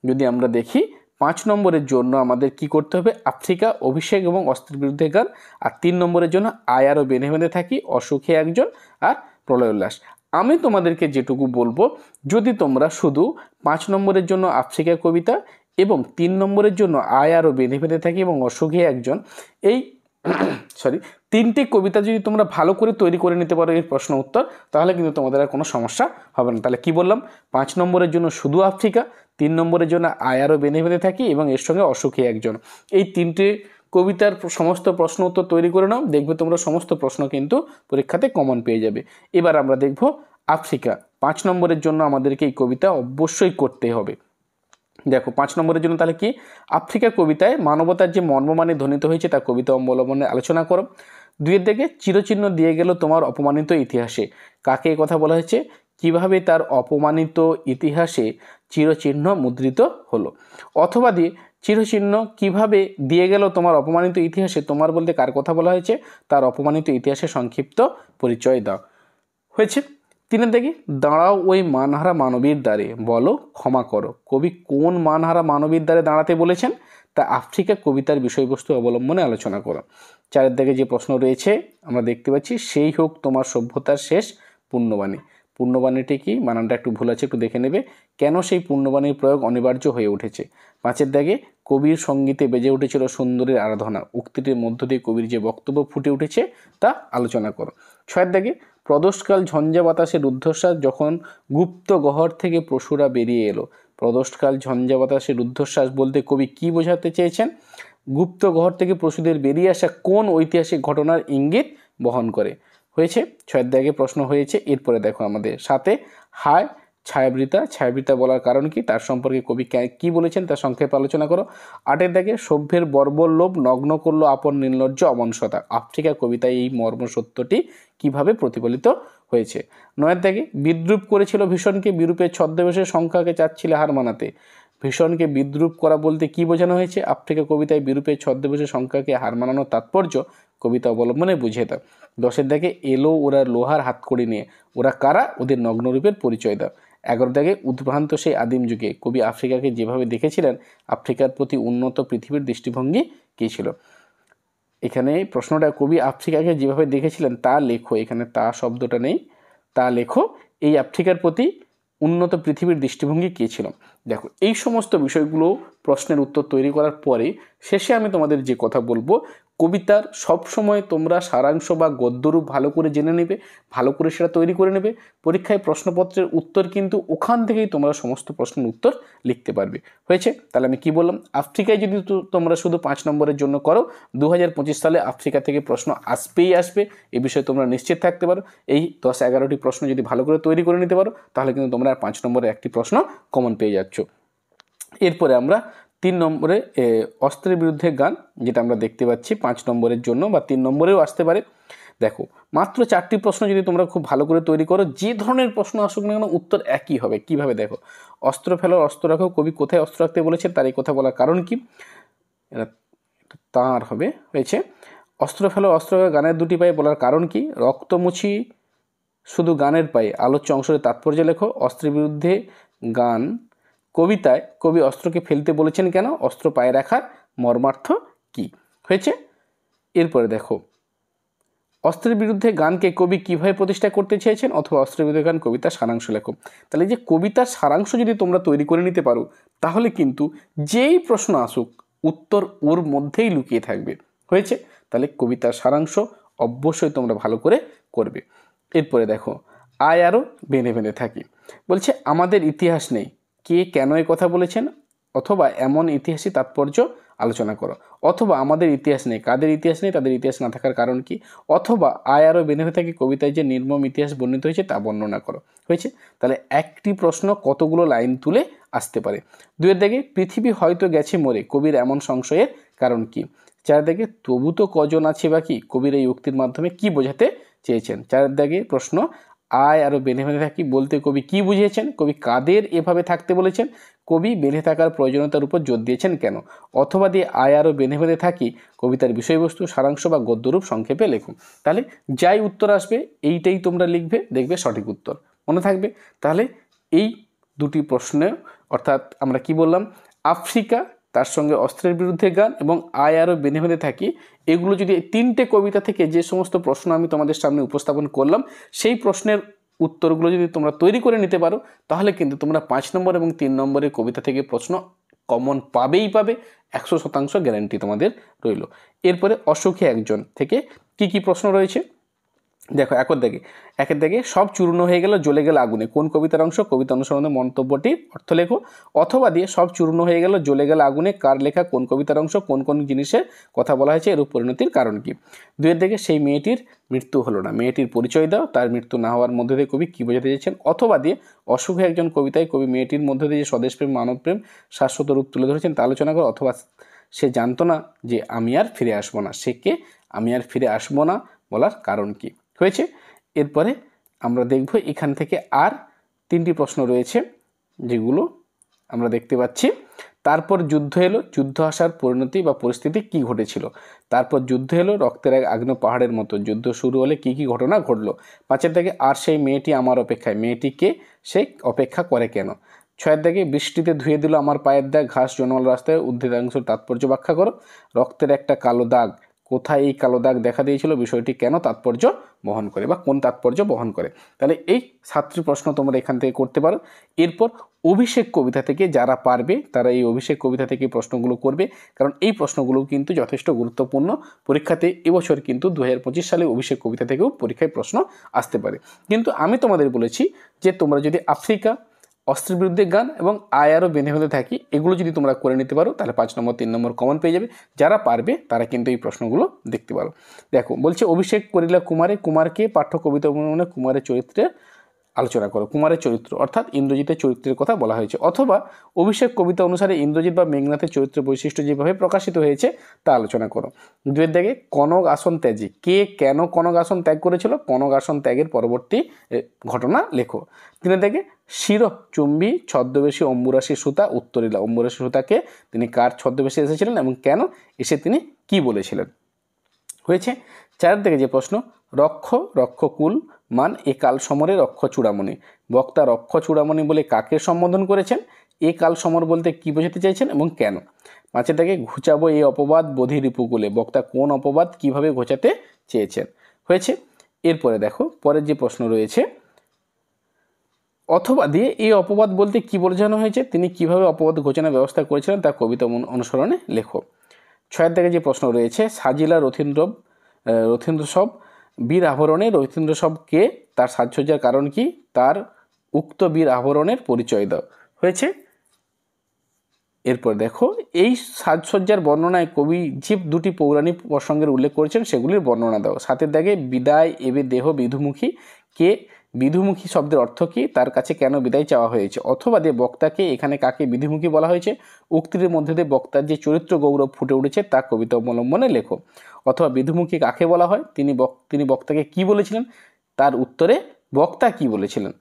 যদি আমরা দেখি, 5 নম্বরের জন্য আমাদের কি করতে হবে, আফ্রিকা, অভিষেক এবং অস্ত্রের বিরুদ্ধে গান। আর 3 নম্বরের জন্য আয় আরও বেঁধে বেঁধে থাকি, অসুখে একজন আর প্রলয় উল্লাস। আমি তোমাদেরকে যেটুকু বলবো, যদি তোমরা শুধু 5 নম্বরের জন্য আফ্রিকা কবিতা এবং 3 নম্বরের জন্য আয় আরও বেঁধে বেঁধে থাকি এবং অসুখী একজন, এই তিনটি কবিতা যদি তোমরা ভালো করে তৈরি করে নিতে পারো এর প্রশ্ন উত্তর, তাহলে কিন্তু তোমাদের আর কোনো সমস্যা হবে না। তাহলে কি বললাম, 5 নম্বরের জন্য শুধু আফ্রিকা, 3 নম্বরের জন্য আয় আরও বেঁধে বেঁধে থাকি এবং এর সঙ্গে অসুখী একজন, এই তিনটে কবিতার সমস্ত প্রশ্ন উত্তর তৈরি করে নাও, দেখবে তোমরা সমস্ত প্রশ্ন কিন্তু পরীক্ষাতে কমন পেয়ে যাবে। এবার আমরা দেখব আফ্রিকা। 5 নম্বরের জন্য আমাদেরকে এই কবিতা অবশ্যই করতে হবে। দেখো, 5 নম্বরের জন্য তাহলে কি, আফ্রিকা কবিতায় মানবতার যে মর্মমানে ধ্বনিত হয়েছে তা কবিতা অবলম্বনে আলোচনা করো। 2 দিকে চিরচিহ্ন দিয়ে গেল তোমার অপমানিত ইতিহাসে, কাকে কথা বলা হয়েছে, কিভাবে তার অপমানিত ইতিহাসে চিরচিহ্ন মুদ্রিত হলো। অথবা চিরচিহ্ন কিভাবে দিয়ে গেল তোমার অপমানিত ইতিহাসে, তোমার বলতে কার কথা বলা হয়েছে, তার অপমানিত ইতিহাসের সংক্ষিপ্ত পরিচয় দাও। হয়েছে। 3 দেখি, দাঁড়াও ওই মানহারা মানবীর দ্বারে, বলো ক্ষমা করো, কবি কোন মানহারা মানবীর দ্বারে দাঁড়াতে বলেছেন তা আফ্রিকা কবিতার বিষয়বস্তু অবলম্বনে আলোচনা করো। 4 দিকে যে প্রশ্ন রয়েছে আমরা দেখতে পাচ্ছি, সেই হোক তোমার সভ্যতার শেষ পুণ্যবাণী। পুণ্যবাণীটি কি, বানানটা একটু ভুল আছে, একটু দেখে নেবে। কেন সেই পুণ্যবাণীর প্রয়োগ অনিবার্য হয়ে উঠেছে। 5 দাগে কবির সঙ্গীতে বেজে উঠেছিল সুন্দরীর আরাধনা, উক্তিটির মধ্য দিয়ে কবির যে বক্তব্য ফুটে উঠেছে তা আলোচনা করো। 6 দাগে প্রদোষকাল ঝঞ্ঝা বাতাসে রুদ্ধশ্বাস, যখন গুপ্ত গহ্বর থেকে পশুরা বেরিয়ে এলো। প্রদোষকাল ঝঞ্ঝা বাতাসে রুদ্ধশ্বাস বলতে কবি কি বোঝাতে চেয়েছেন, গুপ্ত গহ্বর থেকে পশুদের বেরিয়ে আসা কোন ঐতিহাসিক ঘটনার ইঙ্গিত বহন করে। হয়েছে। 6 দাগে প্রশ্ন হয়েছে। এরপরে দেখো আমাদের সাথে, হায় ছায়াবৃতা বলার কারণ কি, তার সম্পর্কে কবি কি বলেছেন তার সংক্ষেপে আলোচনা করো। 8 দাগে সভ্যের বর্বর লোভ নগ্ন করলো আপন নির্লজ্জ অমনসতা, আফ্রিকা কবিতায় এই মর্ম সত্যটি কিভাবে প্রতিফলিত হয়েছে। 9 দাগে বিদ্রুপ করেছিল ভীষণকে, বিরূপের ছদ্মবেশে সংখ্যাকে চাচ্ছিলে হার মানাতে। ভীষণকে বিদ্রুপ করা বলতে কি বোঝানো হয়েছে, আফ্রিকা কবিতায় বিরূপের ছদ্মবেশে সংখ্যাকে হার মানানোর তাৎপর্য কবিতা অবলম্বনে বুঝিয়ে দাও। 10 দাগে এলো ওরা লোহার হাতকড়ি নিয়ে, ওরা কারা, ওদের নগ্নরূপের পরিচয় দাও। 11 দাগে উদ্ভ্রান্ত সেই আদিম যুগে কবি আফ্রিকাকে যেভাবে দেখেছিলেন, আফ্রিকার প্রতি উন্নত পৃথিবীর দৃষ্টিভঙ্গি কী ছিল। এখানে প্রশ্নটা কবি আফ্রিকাকে যেভাবে দেখেছিলেন তা লেখো, এখানে তা শব্দটা নেই, তা লেখো। এই আফ্রিকার প্রতি উন্নত পৃথিবীর দৃষ্টিভঙ্গি কী ছিল। দেখো এই সমস্ত বিষয়গুলো প্রশ্নের উত্তর তৈরি করার পরে শেষে আমি তোমাদের যে কথা বলবো, কবিতার সব সময় তোমরা সারাংশ বা গদ্যরূপ ভালো করে জেনে নেবে, ভালো করে সেটা তৈরি করে নেবে। পরীক্ষায় প্রশ্নপত্রের উত্তর কিন্তু ওখান থেকেই তোমরা সমস্ত প্রশ্নের উত্তর লিখতে পারবে। হয়েছে? তাহলে আমি কি বললাম, আফ্রিকায় যদি তোমরা শুধু 5 নম্বরের জন্য করো, 2025 সালে আফ্রিকা থেকে প্রশ্ন আসবেই আসবে, এ বিষয়ে তোমরা নিশ্চিত থাকতে পারো। এই 10-11টি প্রশ্ন যদি ভালো করে তৈরি করে নিতে পারো, তাহলে কিন্তু তোমরা 5 নম্বরের একটি প্রশ্ন কমন পেয়ে যাচ্ছ। এরপরে আমরা 3 নম্বরে অস্ত্রের বিরুদ্ধে গান, যেটা আমরা দেখতে পাচ্ছি 5 নম্বরের জন্য বা 3 নম্বরেও আসতে পারে। দেখো মাত্র 4টি প্রশ্ন যদি তোমরা খুব ভালো করে তৈরি করো, যে ধরনের প্রশ্ন আসুক না কেন উত্তর একই হবে। কিভাবে? দেখো, অস্ত্র ফেলো অস্ত্র রাখো, কবি কোথায় অস্ত্র রাখতে বলেছেন, তার এই কথা বলার কারণ কি? এটা তাঁর হবে। হয়েছে? অস্ত্র ফেলো অস্ত্র রাখো গানের 2টি পায়ে বলার কারণ কি? রক্তমুছি শুধু গানের পায়ে, আলোচ্য অংশের তাৎপর্য লেখো। অস্ত্রের বিরুদ্ধে গান কবিতায় কবি অস্ত্রকে ফেলতে বলেছেন কেন? অস্ত্র পায়ে রাখার মর্মার্থ কি? হয়েছে? এরপরে দেখো, অস্ত্রের বিরুদ্ধে গানকে কবি কিভাবে প্রতিষ্ঠা করতে চেয়েছেন, অথবা অস্ত্রের বিরুদ্ধে গান কবিতার সারাংশ লেখো। তাহলে যে কবিতার সারাংশ যদি তোমরা তৈরি করে নিতে পারো, তাহলে কিন্তু যেই প্রশ্ন আসুক উত্তর ওর মধ্যেই লুকিয়ে থাকবে। হয়েছে? তাহলে কবিতার সারাংশ অবশ্যই তোমরা ভালো করে করবে। এরপরে দেখো, আয় আরও বেঁধে বেঁধে থাকি। বলছে আমাদের ইতিহাস নেই, কে কেন এ কথা বলেছেন, অথবা এমন ইতিহাসী তাৎপর্য আলোচনা করো। অথবা আমাদের ইতিহাস নেই, কাদের ইতিহাস নেই, তাদের ইতিহাস না থাকার কারণ কি। অথবা আয় আরও বেঁধে বেঁধে থাকি কবিতায় যে নির্মম ইতিহাস বর্ণিত হয়েছে তা বর্ণনা করো। হয়েছে? তাহলে একটি প্রশ্ন কতগুলো লাইন তুলে আসতে পারে। 2-এর দিকে পৃথিবী হয়তো গেছে মরে, কবির এমন সংশয়ের কারণ কি। 4-এর দিকে তবু তো কজন আছে বাকি, কবির এই উক্তির মাধ্যমে কি বোঝাতে চেয়েছেন। 4-এর দিকে প্রশ্ন, আয় আরও বেঁধে বেঁধে থাকি বলতে কবি কি বুঝিয়েছেন, কবি কাদের এভাবে থাকতে বলেছেন, কবি বেঁধে থাকার প্রয়োজনীয়তার উপর জোর দিয়েছেন কেন। অথবা দিয়ে আয় আরও বেঁধে বেঁধে থাকি কবিতার বিষয়বস্তু সারাংশ বা গদ্যরূপ সংক্ষেপে লেখুন। তাহলে যাই উত্তর আসবে এইটাই তোমরা লিখবে, দেখবে সঠিক উত্তর মনে থাকবে। তাহলে এই 2টি প্রশ্নে, অর্থাৎ আমরা কি বললাম, আফ্রিকা, তার সঙ্গে অস্ত্রের বিরুদ্ধে গান এবং আয় আরও বেঁধে বেঁধে থাকি, এগুলো যদি 3টে কবিতা থেকে যে সমস্ত প্রশ্ন আমি তোমাদের সামনে উপস্থাপন করলাম, সেই প্রশ্নের উত্তরগুলো যদি তোমরা তৈরি করে নিতে পারো, তাহলে কিন্তু তোমরা 5 নম্বর এবং 3 নম্বরের কবিতা থেকে প্রশ্ন কমন পাবেই পাবে, 100% গ্যারান্টি তোমাদের রইল। এরপরে অসুখী একজন থেকে কি কি প্রশ্ন রয়েছে দেখো। একের দিকে সব চূর্ণ হয়ে গেল জ্বলে গেল আগুনে, কোন কবিতার অংশ, কবিতা অনুসরণে মন্তব্যটির অর্থ লেখো। অথবা দিয়ে সব চূর্ণ হয়ে গেল জ্বলে গেল আগুনে কার লেখা, কোন কবিতার অংশ, কোন কোন জিনিসের কথা বলা হয়েছে, এর পরিণতির কারণ কি। 2-এর দিকে সেই মেয়েটির মৃত্যু হলো না, মেয়েটির পরিচয় দাও, তার মৃত্যু না হওয়ার মধ্যে দিয়ে কবি কী বোঝাতে চেয়েছেন। অথবা দিয়ে অসুখী একজন কবিতায় কবি মেয়েটির মধ্যে দিয়ে যে স্বদেশপ্রেম মানবপ্রেম শাশ্বত রূপ তুলে ধরেছেন তা আলোচনা করো। অথবা সে জানতো না যে আমি আর ফিরে আসবো না, সে কে আমি আর ফিরে আসবো না বলার কারণ কি। হয়েছে? এরপরে আমরা দেখব এখান থেকে আর 3টি প্রশ্ন রয়েছে যেগুলো আমরা দেখতে পাচ্ছি। তারপর যুদ্ধ এলো, যুদ্ধ আসার পরিণতি বা পরিস্থিতি কি ঘটেছিল। তারপর যুদ্ধ এলো রক্তের এক আগ্নেয় পাহাড়ের মতো, যুদ্ধ শুরু হলে কি কি ঘটনা ঘটলো। 5-এর দিকে আর সেই মেয়েটি আমার অপেক্ষায়, মেয়েটিকে সে অপেক্ষা করে কেন। 6-এর দিকে বৃষ্টিতে ধুয়ে দিল আমার পায়ের দাগ, ঘাস জন্মাল রাস্তায়, উদ্ভিদাংশ তাৎপর্য ব্যাখ্যা করো। রক্তের একটা কালো দাগ, কোথায় এই কালো দাগ দেখা দিয়েছিল, বিষয়টি কেন তাৎপর্য বহন করে বা কোন তাৎপর্য বহন করে। তাহলে এই 7টি প্রশ্ন তোমরা এখান থেকে করতে পারো। এরপর অভিষেক কবিতা থেকে যারা পারবে তারা এই অভিষেক কবিতা থেকে প্রশ্নগুলো করবে, কারণ এই প্রশ্নগুলো কিন্তু যথেষ্ট গুরুত্বপূর্ণ। পরীক্ষাতে এবছর কিন্তু 2025 সালে অভিষেক কবিতা থেকেও পরীক্ষায় প্রশ্ন আসতে পারে। কিন্তু আমি তোমাদের বলেছি যে তোমরা যদি আফ্রিকা, অস্ত্রের বিরুদ্ধে গান এবং আয় আরও বেঁধে বেঁধে থাকি এগুলো যদি তোমরা করে নিতে পারো, তাহলে 5 নম্বর 3 নম্বর কমন পেয়ে যাবে। যারা পারবে তারা কিন্তু এই প্রশ্নগুলো দেখতে পারো। দেখো বলছে অভিষেক করিলা কুমারে, কুমারকে পাঠ্য কবিতা অনুমানে কুমারের চরিত্রে আলোচনা করো। কুমারের চরিত্র অর্থাৎ ইন্দ্রজিতের চরিত্রের কথা বলা হয়েছে। অথবা অভিষেক কবিতা অনুসারে ইন্দ্রজিৎ বা মেঘনাথের চরিত্রের বৈশিষ্ট্য যেভাবে প্রকাশিত হয়েছে তা আলোচনা করো। 2-এর দিকে কনক আসন ত্যাজি, কে কেন কনক আসন ত্যাগ করেছিল, কনক আসন ত্যাগের পরবর্তী ঘটনা লেখো। 3-এর দিকে শিরচুম্বী ছদ্মবেশী অম্বুরাশি সুতা উত্তরিলা, অম্বুরাশি সুতাকে তিনি কার ছদ্মবেশে এসেছিলেন এবং কেন এসে তিনি কি বলেছিলেন। হয়েছে? 4-এর দিকে যে প্রশ্ন, রক্ষকুল মান এ কাল সমরে রক্ষ চূড়ামণি, বক্তা রক্ষ চূড়ামণি বলে কাকে সম্বোধন করেছেন, এ কাল সমর বলতে কি বোঝাতে চাইছেন এবং কেন। 5 দাগে ঘুচাবো এই অপবাদ বোধি রিপুকুলে, বক্তা কোন অপবাদ কিভাবে ঘোচাতে চেয়েছেন। হয়েছে। এরপরে দেখো পরের যে প্রশ্ন রয়েছে, অথবা দিয়ে এই অপবাদ বলতে কি বোঝানো হয়েছে, তিনি কিভাবে অপবাদ ঘোচানোর ব্যবস্থা করেছিলেন তা কবিতা অনুসরণে লেখো। 6 দাগে যে প্রশ্ন রয়েছে, সাজিলা রথীন্দ্রসব বীর আভরণে, রথীন্দ্রসব কে, তার সাজসজ্জার কারণ কি, তার উক্ত বীর আভরণের পরিচয় দাও। হয়েছে। এরপর দেখো এই সাজসজ্জার বর্ণনায় কবি যে দুটি পৌরাণিক প্রসঙ্গের উল্লেখ করেছেন সেগুলির বর্ণনা দাও। 7 দাগে বিদায় এবে দেহ বিধুমুখী কে, বিধুমুখী শব্দের অর্থ কি, তার কাছে কেন বিদায় চাওয়া হয়েছে। অথবা দিয়ে বক্তাকে এখানে কাকে বিধুমুখী বলা হয়েছে, উক্তির মধ্যে দিয়ে বক্তার যে চরিত্র গৌরব ফুটে উঠেছে তা কবিতা অবলম্বনে লেখো। অথবা বিধুমুখী কাকে বলা হয়, তিনি বক্তাকে কি বলেছিলেন, তার উত্তরে বক্তা কি বলেছিলেন।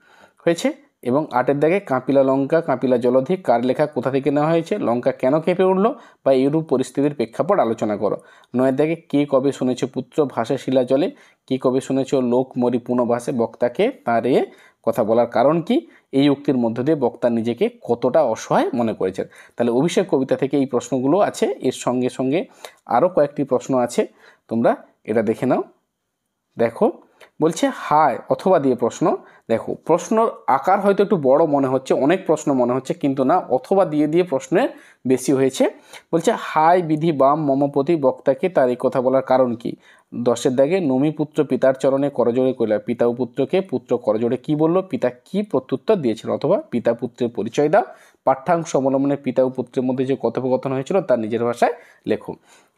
হয়েছে। এবং 8 দাগে কাঁপিলা লঙ্কা কাঁপিলা জলধি কার লেখা, কোথা থেকে নেওয়া হয়েছে, লঙ্কা কেন কেঁপে উঠলো বা এরূপ পরিস্থিতির প্রেক্ষাপট আলোচনা করো। 9 দাগে কে কবে শুনেছ পুত্র ভাসে শিলা জলে, কে কবে শুনেছ লোক মরি পুনঃ ভাসে, বক্তাকে তার এ কথা বলার কারণ কি, এই উক্তির মধ্য দিয়ে বক্তা নিজেকে কতটা অসহায় মনে করেছেন। তাহলে অভিষেক কবিতা থেকে এই প্রশ্নগুলো আছে, এর সঙ্গে সঙ্গে আরও কয়েকটি প্রশ্ন আছে, তোমরা এটা দেখে নাও। দেখো বলছে হায় অথবা দিয়ে প্রশ্ন। দেখো প্রশ্নর আকার হয়তো একটু বড় মনে হচ্ছে, অনেক প্রশ্ন মনে হচ্ছে, কিন্তু না, অথবা দিয়ে প্রশ্নের বেশি হয়েছে। বলছে হায় বিধি বাম মমপতি, বক্তাকে তার এই কথা বলার কারণ কি। 10 দাগে নমি পুত্র পিতার চরণে করজোড়ে কইলা, পিতা ও পুত্রকে পুত্র করজোড়ে কি বলল, পিতা কি প্রত্যুত্তর দিয়েছিল। অথবা পিতা পুত্রের পরিচয় দাও। পাঠ্যাংশ অবলম্বনে পিতা ও পুত্রের মধ্যে যে কথোপকথন হয়েছিল তার নিজের ভাষায় লেখো।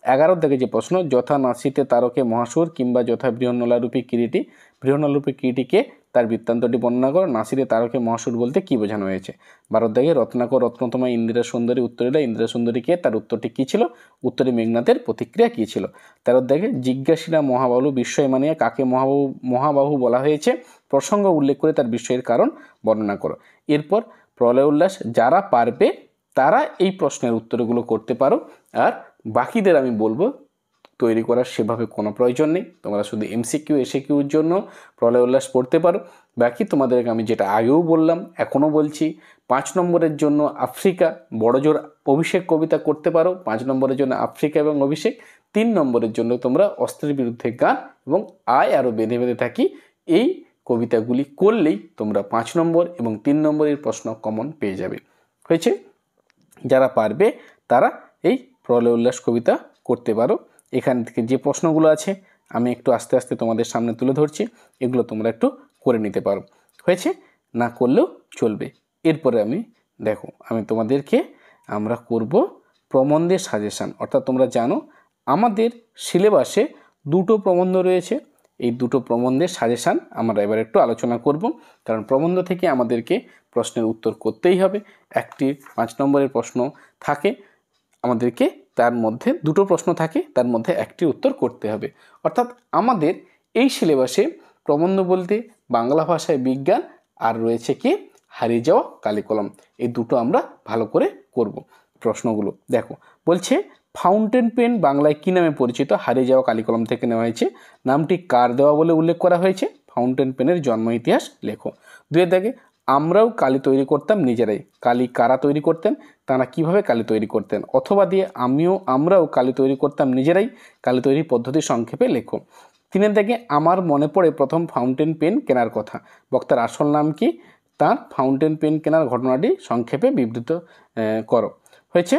11 দাগে যে প্রশ্ন, যথা নাসিতে তারকে মহাসুর কিংবা যথা বৃহন্নলারূপী কিরীটি, বৃহন্নলারূপী কিরীটিকে তার বৃত্তান্তটি বর্ণনা করো, নাসিরে তারকে মহাসুর বলতে কি বোঝানো হয়েছে। 12 দাগে রত্নাকর রত্নতমা ইন্দিরা সুন্দরী, উত্তরিলা ইন্দিরা সুন্দরীকে, তার উত্তরটি কী ছিল, উত্তরে মেঘনাথের প্রতিক্রিয়া কী ছিল। 13 দাগে জিজ্ঞাসীরা মহাবাহু বিস্ময় মানিয়া কাকে মহাবাহু বলা হয়েছে, প্রসঙ্গ উল্লেখ করে তার বিস্ময়ের কারণ বর্ণনা করো। এরপর প্রলয় উল্লাস, যারা পারবে তারা এই প্রশ্নের উত্তরগুলো করতে পারো, আর বাকিদের আমি বলবো তৈরি করার সেভাবে কোনো প্রয়োজন নেই, তোমরা শুধু এমসিকিউ এসএকিউর জন্য প্রলয় উল্লাস পড়তে পারো। বাকি তোমাদেরকে আমি যেটা আগেও বললাম এখনও বলছি, 5 নম্বরের জন্য আফ্রিকা বড়জোর অভিষেক কবিতা করতে পারো, 5 নম্বরের জন্য আফ্রিকা এবং অভিষেক, 3 নম্বরের জন্য তোমরা অস্ত্রের বিরুদ্ধে গান এবং আয় আরও বেঁধে বেঁধে থাকি, এই কবিতাগুলি করলেই তোমরা 5 নম্বর এবং 3 নম্বরের প্রশ্ন কমন পেয়ে যাবে। হয়েছে। যারা পারবে তারা এই প্রলয় উল্লাস কবিতা করতে পারো। এখান থেকে যে প্রশ্নগুলো আছে আমি একটু আস্তে আস্তে তোমাদের সামনে তুলে ধরছি, এগুলো তোমরা একটু করে নিতে পারো। হয়েছে, না করলেও চলবে। এরপরে আমি তোমাদেরকে আমরা করব প্রবন্ধের সাজেশান। অর্থাৎ তোমরা জানো আমাদের সিলেবাসে 2টো প্রবন্ধ রয়েছে, এই 2টো প্রবন্ধের সাজেশান আমরা এবার একটু আলোচনা করব, কারণ প্রবন্ধ থেকে আমাদেরকে প্রশ্নের উত্তর করতেই হবে। একটি 5 নম্বরের প্রশ্ন থাকে, আমাদেরকে তার মধ্যে 2টো প্রশ্ন থাকে, তার মধ্যে একটি উত্তর করতে হবে। অর্থাৎ আমাদের এই সিলেবাসে প্রবন্ধ বলতে বাংলা ভাষায় বিজ্ঞান আর রয়েছে কি হারিয়ে যাওয়া কালিকলম, এই 2টো আমরা ভালো করে করব। প্রশ্নগুলো দেখো, বলছে ফাউন্টেন পেন বাংলায় কী নামে পরিচিত, হারিয়ে যাওয়া কালিকলম থেকে নেওয়া হয়েছে। নামটি কার দেওয়া বলে উল্লেখ করা হয়েছে, ফাউন্টেন পেনের জন্ম ইতিহাস লেখো। 2 দাগে আমরাও কালি তৈরি করতাম নিজেরাই, কালি কারা তৈরি করতেন, তারা কিভাবে কালি তৈরি করতেন। অথবা দিয়ে আমরাও কালি তৈরি করতাম নিজেরাই, কালি তৈরির পদ্ধতি সংক্ষেপে লেখো। 3 দাগে আমার মনে পড়ে প্রথম ফাউন্টেন পেন কেনার কথা, বক্তার আসল নাম কি, তার ফাউন্টেন পেন কেনার ঘটনাটি সংক্ষেপে বিবৃত করো। হয়েছে।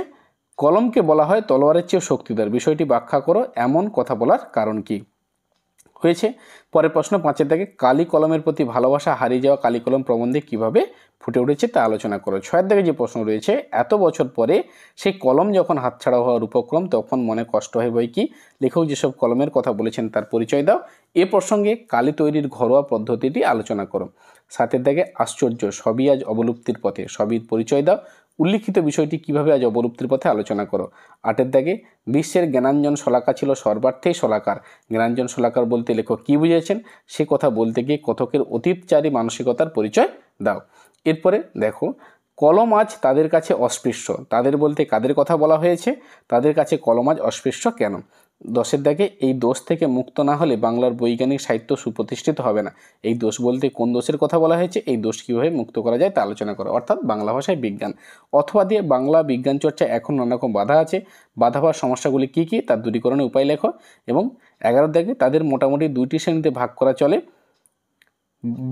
কলমকে বলা হয় তলোয়ারের চেয়েও শক্তিধর, বিষয়টি ব্যাখ্যা করো, এমন কথা বলার কারণ কি। হয়েছে। পরের প্রশ্ন 5 দাগে কালি কলমের প্রতি ভালোবাসা হারিয়ে যাওয়া কালি কলম প্রবন্ধে কীভাবে ফুটে উঠেছে তা আলোচনা করো। 6 দাগে যে প্রশ্ন রয়েছে, এত বছর পরে সেই কলম যখন হাতছাড়া হওয়ার উপক্রম তখন মনে কষ্ট হয় বই কি, লেখক যেসব কলমের কথা বলেছেন তার পরিচয় দাও। এ প্রসঙ্গে কালি তৈরির ঘরোয়া পদ্ধতিটি আলোচনা করো। 7 দাগে আশ্চর্য, সবই আজ অবলুপ্তির পথে, সবই পরিচয় দাও, উল্লিখিত বিষয়টি কিভাবে আজ অবলুপ্তির পথে আলোচনা করো। 8 দাগে বিশ্বের জ্ঞানাঞ্জন শলাকা ছিল সর্বার্থেই শলাকার, জ্ঞানাঞ্জন শলাকার বলতে লেখক কী বুঝেছেন, সে কথা বলতে গিয়ে কথকের অতীতচারী মানসিকতার পরিচয় দাও। এরপরে দেখো, কলম আজ তাদের কাছে অস্পৃশ্য, তাদের বলতে কাদের কথা বলা হয়েছে, তাদের কাছে কলম আজ অস্পৃশ্য কেন। 10 দাগে এই দোষ থেকে মুক্ত না হলে বাংলার বৈজ্ঞানিক সাহিত্য সুপ্রতিষ্ঠিত হবে না। এই দোষ বলতে কোন দোষের কথা বলা হয়েছে, এই দোষ কীভাবে মুক্ত করা যায় তা আলোচনা করো, অর্থাৎ বাংলা ভাষায় বিজ্ঞান। অথবা দিয়ে বাংলা বিজ্ঞান চর্চা এখন নানা রকম বাধা আছে, বাধা বা সমস্যাগুলি কী কী তার দূরীকরণের উপায় লেখো। এবং 11 দাগে তাদের মোটামুটি 2টি শ্রেণীতে ভাগ করা চলে।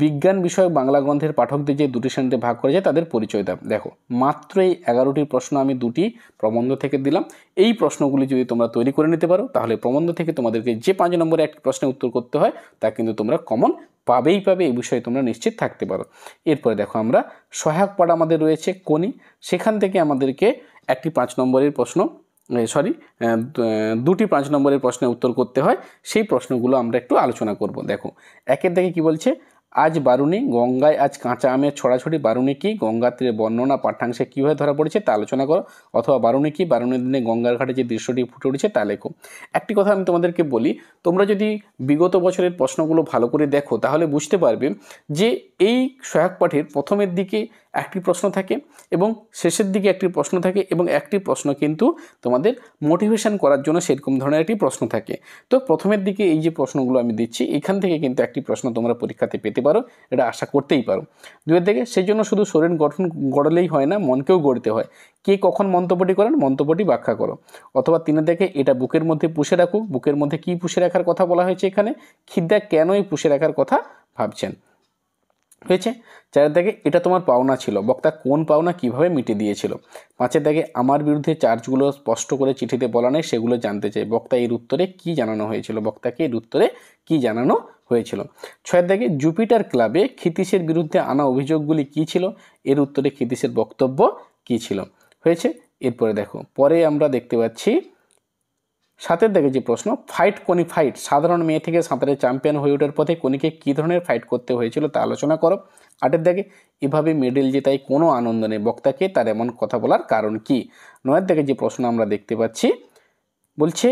বিজ্ঞান বিষয়ক বাংলা গ্রন্থের পাঠকদের যে 2টি শ্রেণীতে ভাগ করা যায় তাদের পরিচয় দাও। দেখো মাত্র এই 11টি প্রশ্ন আমি 2টি প্রবন্ধ থেকে দিলাম। এই প্রশ্নগুলি যদি তোমরা তৈরি করে নিতে পারো তাহলে প্রবন্ধ থেকে তোমাদেরকে যে 5 নম্বরে একটি প্রশ্নের উত্তর করতে হয় তা কিন্তু তোমরা কমন পাবে, এই বিষয়ে তোমরা নিশ্চিত থাকতে পারো। এরপরে দেখো আমরা সহায়ক পাঠ আমাদের রয়েছে কোনি, সেখান থেকে আমাদেরকে একটি 5 নম্বরের প্রশ্ন দুটি 5 নম্বরের প্রশ্নের উত্তর করতে হয়। সেই প্রশ্নগুলো আমরা একটু আলোচনা করব। দেখো 1 দাগে কি বলছে, আজ বারুণী গঙ্গায় আজ কাঁচা আমের ছড়াছড়ি, বারুণী কি, গঙ্গা তীরে বর্ণনা পাঠ্যাংশে কীভাবে ধরা পড়েছে তা আলোচনা করো। অথবা বারুণী কি, বারুণীর দিনে গঙ্গার ঘাটে যে দৃশ্যটি ফুটে উঠেছে তা লেখো। একটি কথা আমি তোমাদেরকে বলি, তোমরা যদি বিগত বছরের প্রশ্নগুলো ভালো করে দেখো তাহলে বুঝতে পারবে যে এই সহায়ক পাঠের প্রথমের দিকে একটি প্রশ্ন থাকে এবং শেষের দিকে একটি প্রশ্ন থাকে, এবং একটি প্রশ্ন কিন্তু তোমাদের মোটিভেশন করার জন্য সেরকম ধরনের একটি প্রশ্ন থাকে। তো প্রথমের দিকে এই যে প্রশ্নগুলো আমি দিচ্ছি এখান থেকে কিন্তু একটি প্রশ্ন তোমরা পরীক্ষাতে পেতে পারো, এটা আশা করতেই পারো। 2 দিকে সেই জন্য শুধু শরীর গঠন গড়লেই হয় না, মনকেও গড়তে হয়। কে কখন মন্তব্যটি করেন, মন্তব্যটি ব্যাখ্যা করো। অথবা 3 দিকে এটা বুকের মধ্যে পুষে রাখো, বুকের মধ্যে কি পুষে রাখার কথা বলা হয়েছে এখানে, খিদ্দা কেন এই পুষে রাখার কথা ভাবছেন হয়েছে। 4 দাগে এটা তোমার পাওনা ছিল, বক্তা কোন পাওনা কিভাবে মিটে দিয়েছিল। 5 দাগে আমার বিরুদ্ধে চার্জগুলো স্পষ্ট করে চিঠিতে বলা নেই, সেগুলো জানতে চাই, বক্তা এর উত্তরে কি জানানো হয়েছিল, বক্তাকে এর উত্তরে কি জানানো হয়েছিল। 6 দাগে জুপিটার ক্লাবে ক্ষিতীশের বিরুদ্ধে আনা অভিযোগগুলি কি ছিল, এর উত্তরে ক্ষিতীশের বক্তব্য কি ছিল হয়েছে। এরপরে দেখো পরে আমরা দেখতে পাচ্ছি 7 দাগে যে প্রশ্ন, ফাইট কোনি ফাইট, সাধারণ মেয়ে থেকে সাঁতারে চ্যাম্পিয়ন হয়ে ওঠার পথে কোনিকে কী ধরনের ফাইট করতে হয়েছিল তা আলোচনা করো। 8 দাগে এভাবে মেডেল জেতায় কোনো আনন্দ নেই, বক্তাকে তার এমন কথা বলার কারণ কি। 9 দাগে যে প্রশ্ন আমরা দেখতে পাচ্ছি বলছে,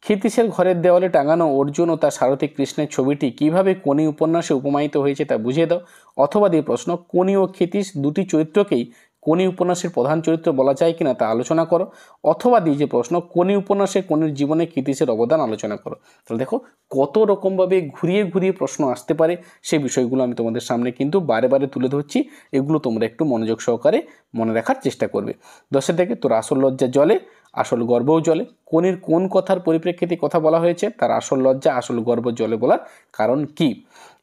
ক্ষিতীশের ঘরের দেওয়ালে টাঙানো অর্জুন ও তার সারথী কৃষ্ণের ছবিটি কিভাবে কোনি উপন্যাসে উপমায়িত হয়েছে তা বুঝিয়ে দাও। অথবা দিয়ে প্রশ্ন, কোনি ও ক্ষিতীশ দুটি চরিত্রকেই কোনি উপন্যাসের প্রধান চরিত্র বলা যায় কিনা তা আলোচনা করো। অথবা দিয়ে যে প্রশ্ন, কোনি উপন্যাসে কোনির জীবনে ক্ষিতীশের অবদান আলোচনা করো। তাহলে দেখো কত রকমভাবে ঘুরিয়ে ঘুরিয়ে প্রশ্ন আসতে পারে, সেই বিষয়গুলো আমি তোমাদের সামনে কিন্তু বারে বারে তুলে ধরছি, এগুলো তোমরা একটু মনোযোগ সহকারে মনে রাখার চেষ্টা করবে। 10 থেকে তোর আসল লজ্জা জলে, আসল গর্বও জলে, কোনির কোন কথার পরিপ্রেক্ষিতে কথা বলা হয়েছে, তার আসল লজ্জা আসল গর্ব জলে বলার কারণ কি।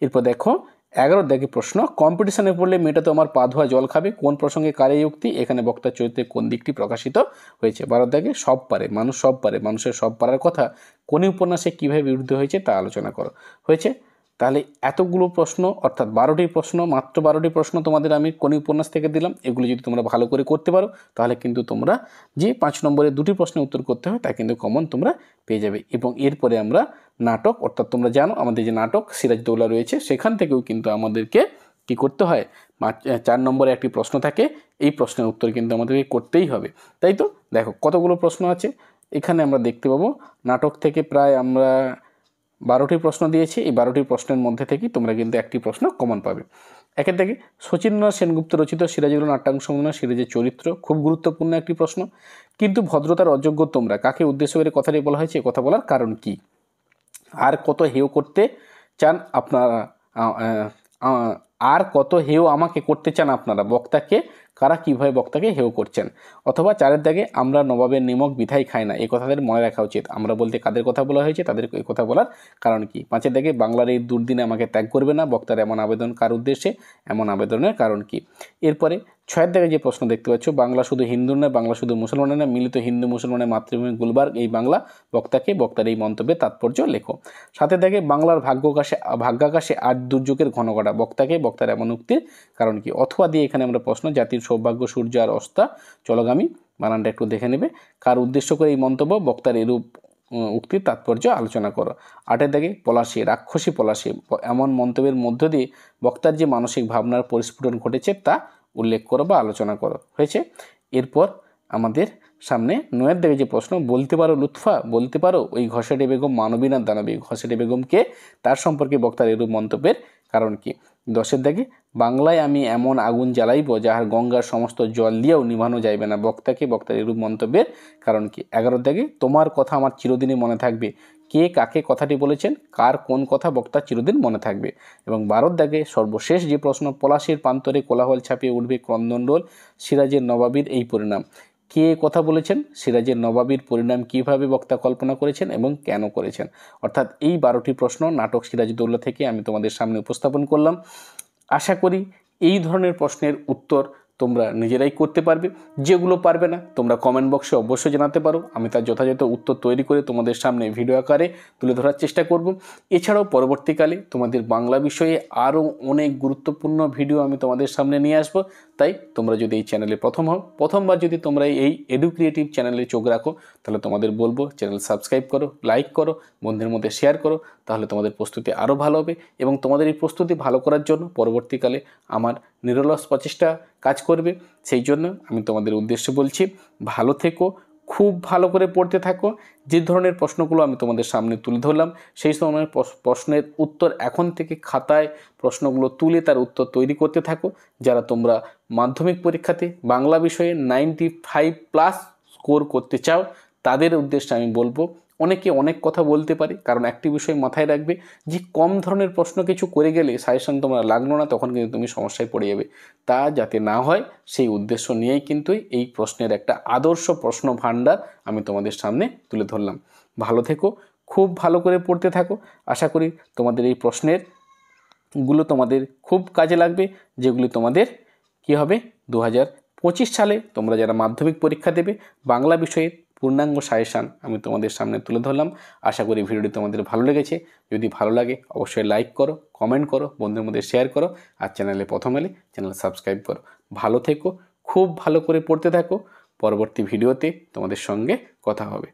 এরপর দেখো 11 দাগে প্রশ্ন, কম্পিটিশনে পড়লে মেয়েটা তো আমার পা ধোয়া জল খাবে, কোন প্রসঙ্গে কারে যুক্তি, এখানে বক্তার চরিত্রে কোন দিকটি প্রকাশিত হয়েছে। 12 দাগে সব পারে মানুষ, সব পারে মানুষের সব পারার কথা কোন উপন্যাসে কীভাবে বিরুদ্ধ হয়েছে তা আলোচনা করো হয়েছে। তাহলে এতগুলো প্রশ্ন অর্থাৎ 12টি প্রশ্ন, মাত্র 12টি প্রশ্ন তোমাদের আমি কোন উপন্যাস থেকে দিলাম। এগুলো যদি তোমরা ভালো করে করতে পারো তাহলে কিন্তু তোমরা যে 5 নম্বরে 2টি প্রশ্নের উত্তর করতে হয় তা কিন্তু কমন তোমরা পেয়ে যাবে। এবং এরপরে আমরা নাটক, অর্থাৎ তোমরা জানো আমাদের যে নাটক সিরাজদৌল্লা রয়েছে সেখান থেকেও কিন্তু আমাদেরকে কি করতে হয়, 4 নম্বরে একটি প্রশ্ন থাকে, এই প্রশ্নের উত্তর কিন্তু আমাদেরকে করতেই হবে। তাই তো দেখো কতগুলো প্রশ্ন আছে এখানে আমরা দেখতে পাবো। নাটক থেকে প্রায় আমরা 12টি প্রশ্ন দিয়েছি, এই 12টি প্রশ্নের মধ্যে থেকেই তোমরা কিন্তু একটি প্রশ্ন কমন পাবে। 1 থেকে শচীন্দ্রনাথ সেনগুপ্ত রচিত সিরাজউদ্দৌলা নাট্যাংশ সিরিজের চরিত্র, খুব গুরুত্বপূর্ণ একটি প্রশ্ন। কিন্তু ভদ্রতার অযোগ্য তোমরা কাকে উদ্দেশ্য করে কথাটি বলা হয়েছে, কথা বলার কারণ কি। আর কত হেয় করতে চান আপনারা, আর কত হেয় আমাকে করতে চান আপনারা, বক্তাকে কারা কীভাবে বক্তাকে হেয় করছেন। অথবা 4 দাগে আমরা নবাবের নিমক বিধায় খাই না, এই কথাদের মনে রাখা উচিত, আমরা বলতে কাদের কথা বলা হয়েছে, তাদের এই কথা বলার কারণ কি। 5 দাগে বাংলার এই দুর্দিনে আমাকে ত্যাগ করবে না, বক্তার এমন আবেদন কার উদ্দেশ্যে, এমন আবেদনের কারণ কি। এরপরে 6 দাগে যে প্রশ্ন দেখতে পাচ্ছ, বাংলা শুধু হিন্দুর নয়, বাংলা শুধু মুসলমানের নয়, মিলিত হিন্দু মুসলমানের মাতৃভূমি গুলবার্গ এই বাংলা, বক্তাকে বক্তার এই মন্তব্যের তাৎপর্য লেখো। 7 দাগে বাংলার ভাগ্যাকাশে আট দুর্যোগের ঘন ঘটা, বক্তাকে বক্তার এমন উক্তির কারণ কি। অথবা দিয়ে এখানে আমরা প্রশ্ন, জাতির সৌভাগ্য সূর্য আর অস্তা চলগামী, বানানটা একটু দেখে নেবে, কার উদ্দেশ্য করে এই মন্তব্য, বক্তার এরূপ উক্তির তাৎপর্য আলোচনা করো। 8 দাগে পলাশী, রাক্ষসী পলাশী, এমন মন্তব্যের মধ্য দিয়ে বক্তার যে মানসিক ভাবনার পরিস্ফুটন ঘটেছে তা উল্লেখ করো বা আলোচনা করো হয়েছে। এরপর আমাদের সামনে 9 দাগে যে প্রশ্ন, বলতে পারো লুৎফা, বলতে পারো ওই ঘসেটে বেগম মানবী না দানবী, ঘসেটে বেগমকে, তার সম্পর্কে বক্তার এরূপ মন্তব্যের কারণ কি। 10 দাগে বাংলায় আমি এমন আগুন জ্বালাইব যাহার গঙ্গার সমস্ত জল দিয়েও নিভানো যাইবে না, বক্তাকে বক্তার এরূপ মন্তব্যের কারণ কি? 11 দাগে তোমার কথা আমার চিরদিনই মনে থাকবে, কে কাকে কথাটি বলেছেন, কার কোন কথা বক্তার চিরদিন মনে থাকবে। এবং 12 দাগে সর্বশেষ যে প্রশ্ন, পলাশীর প্রান্তরে কোলাহল ছাপিয়ে উঠবে ক্রন্দনরোল, সিরাজের নবাবীর এই পরিণাম। কে কথা বলেছেন, সিরাজের নবাবীর পরিণাম কিভাবে বক্তা কল্পনা করেছেন এবং কেন করেছেন। অর্থাৎ এই 12টি প্রশ্ন নাটক সিরাজউদ্দৌলা থেকে আমি তোমাদের সামনে উপস্থাপন করলাম। আশা করি এই ধরনের প্রশ্নের উত্তর তোমরা নিজেরাই করতে পারবে। যেগুলো পারবে না তোমরা কমেন্ট বক্সে অবশ্যই জানাতে পারো, আমি তার যথাযথ উত্তর তৈরি করে তোমাদের সামনে ভিডিও আকারে তুলে ধরার চেষ্টা করব। এছাড়াও পরবর্তীকালে তোমাদের বাংলা বিষয়ে আরও অনেক গুরুত্বপূর্ণ ভিডিও আমি তোমাদের সামনে নিয়ে আসব। তাই তোমরা যদি এই চ্যানেলে প্রথমবার যদি তোমরা এই এডুক্রিয়েটিভ চ্যানেলে চোখ রাখো, তাহলে তোমাদের বলবো চ্যানেল সাবস্ক্রাইব করো, লাইক করো, বন্ধুদের মধ্যে শেয়ার করো, তাহলে তোমাদের প্রস্তুতি আরও ভালো হবে। এবং তোমাদের এই প্রস্তুতি ভালো করার জন্য পরবর্তীকালে আমার নিরলস প্রচেষ্টা কাজ করবে। সেই জন্য আমি তোমাদের উদ্দেশ্যে বলছি, ভালো থেকো, খুব ভালো করে পড়তে থাকো। যে ধরনের প্রশ্নগুলো আমি তোমাদের সামনে তুলে ধরলাম সেই ধরনের প্রশ্নের উত্তর এখন থেকে খাতায় প্রশ্নগুলো তুলে তার উত্তর তৈরি করতে থাকো। যারা তোমরা মাধ্যমিক পরীক্ষাতে বাংলা বিষয়ে 95+ স্কোর করতে চাও, তাদের উদ্দেশ্যে আমি বলবো, অনেকে অনেক কথা বলতে পারে, কারণ একটি বিষয় মাথায় রাখবে যে কম ধরনের প্রশ্ন কিছু করে গেলে সাজেশন তোমরা লাগলো না, তখন কিন্তু তুমি সমস্যায় পড়ে যাবে। তা যাতে না হয় সেই উদ্দেশ্য নিয়েই কিন্তু এই প্রশ্নের একটা আদর্শ প্রশ্ন ভাণ্ডার আমি তোমাদের সামনে তুলে ধরলাম। ভালো থেকো, খুব ভালো করে পড়তে থাকো। আশা করি তোমাদের এই প্রশ্নেরগুলো তোমাদের খুব কাজে লাগবে, যেগুলি তোমাদের কী হবে 2025 সালে তোমরা যারা মাধ্যমিক পরীক্ষা দেবে বাংলা বিষয়ের পূর্ণাঙ্গ সাজেশান আমি তোমাদের সামনে তুলে ধরলাম। আশা করি ভিডিওটি তোমাদের ভালো লেগেছে। যদি ভালো লাগে অবশ্যই লাইক করো, কমেন্ট করো, বন্ধুদের মধ্যে শেয়ার করো, আর চ্যানেলে প্রথম এলে চ্যানেল সাবস্ক্রাইব করো। ভালো থেকো, খুব ভালো করে পড়তে থাকো। পরবর্তী ভিডিওতে তোমাদের সঙ্গে কথা হবে।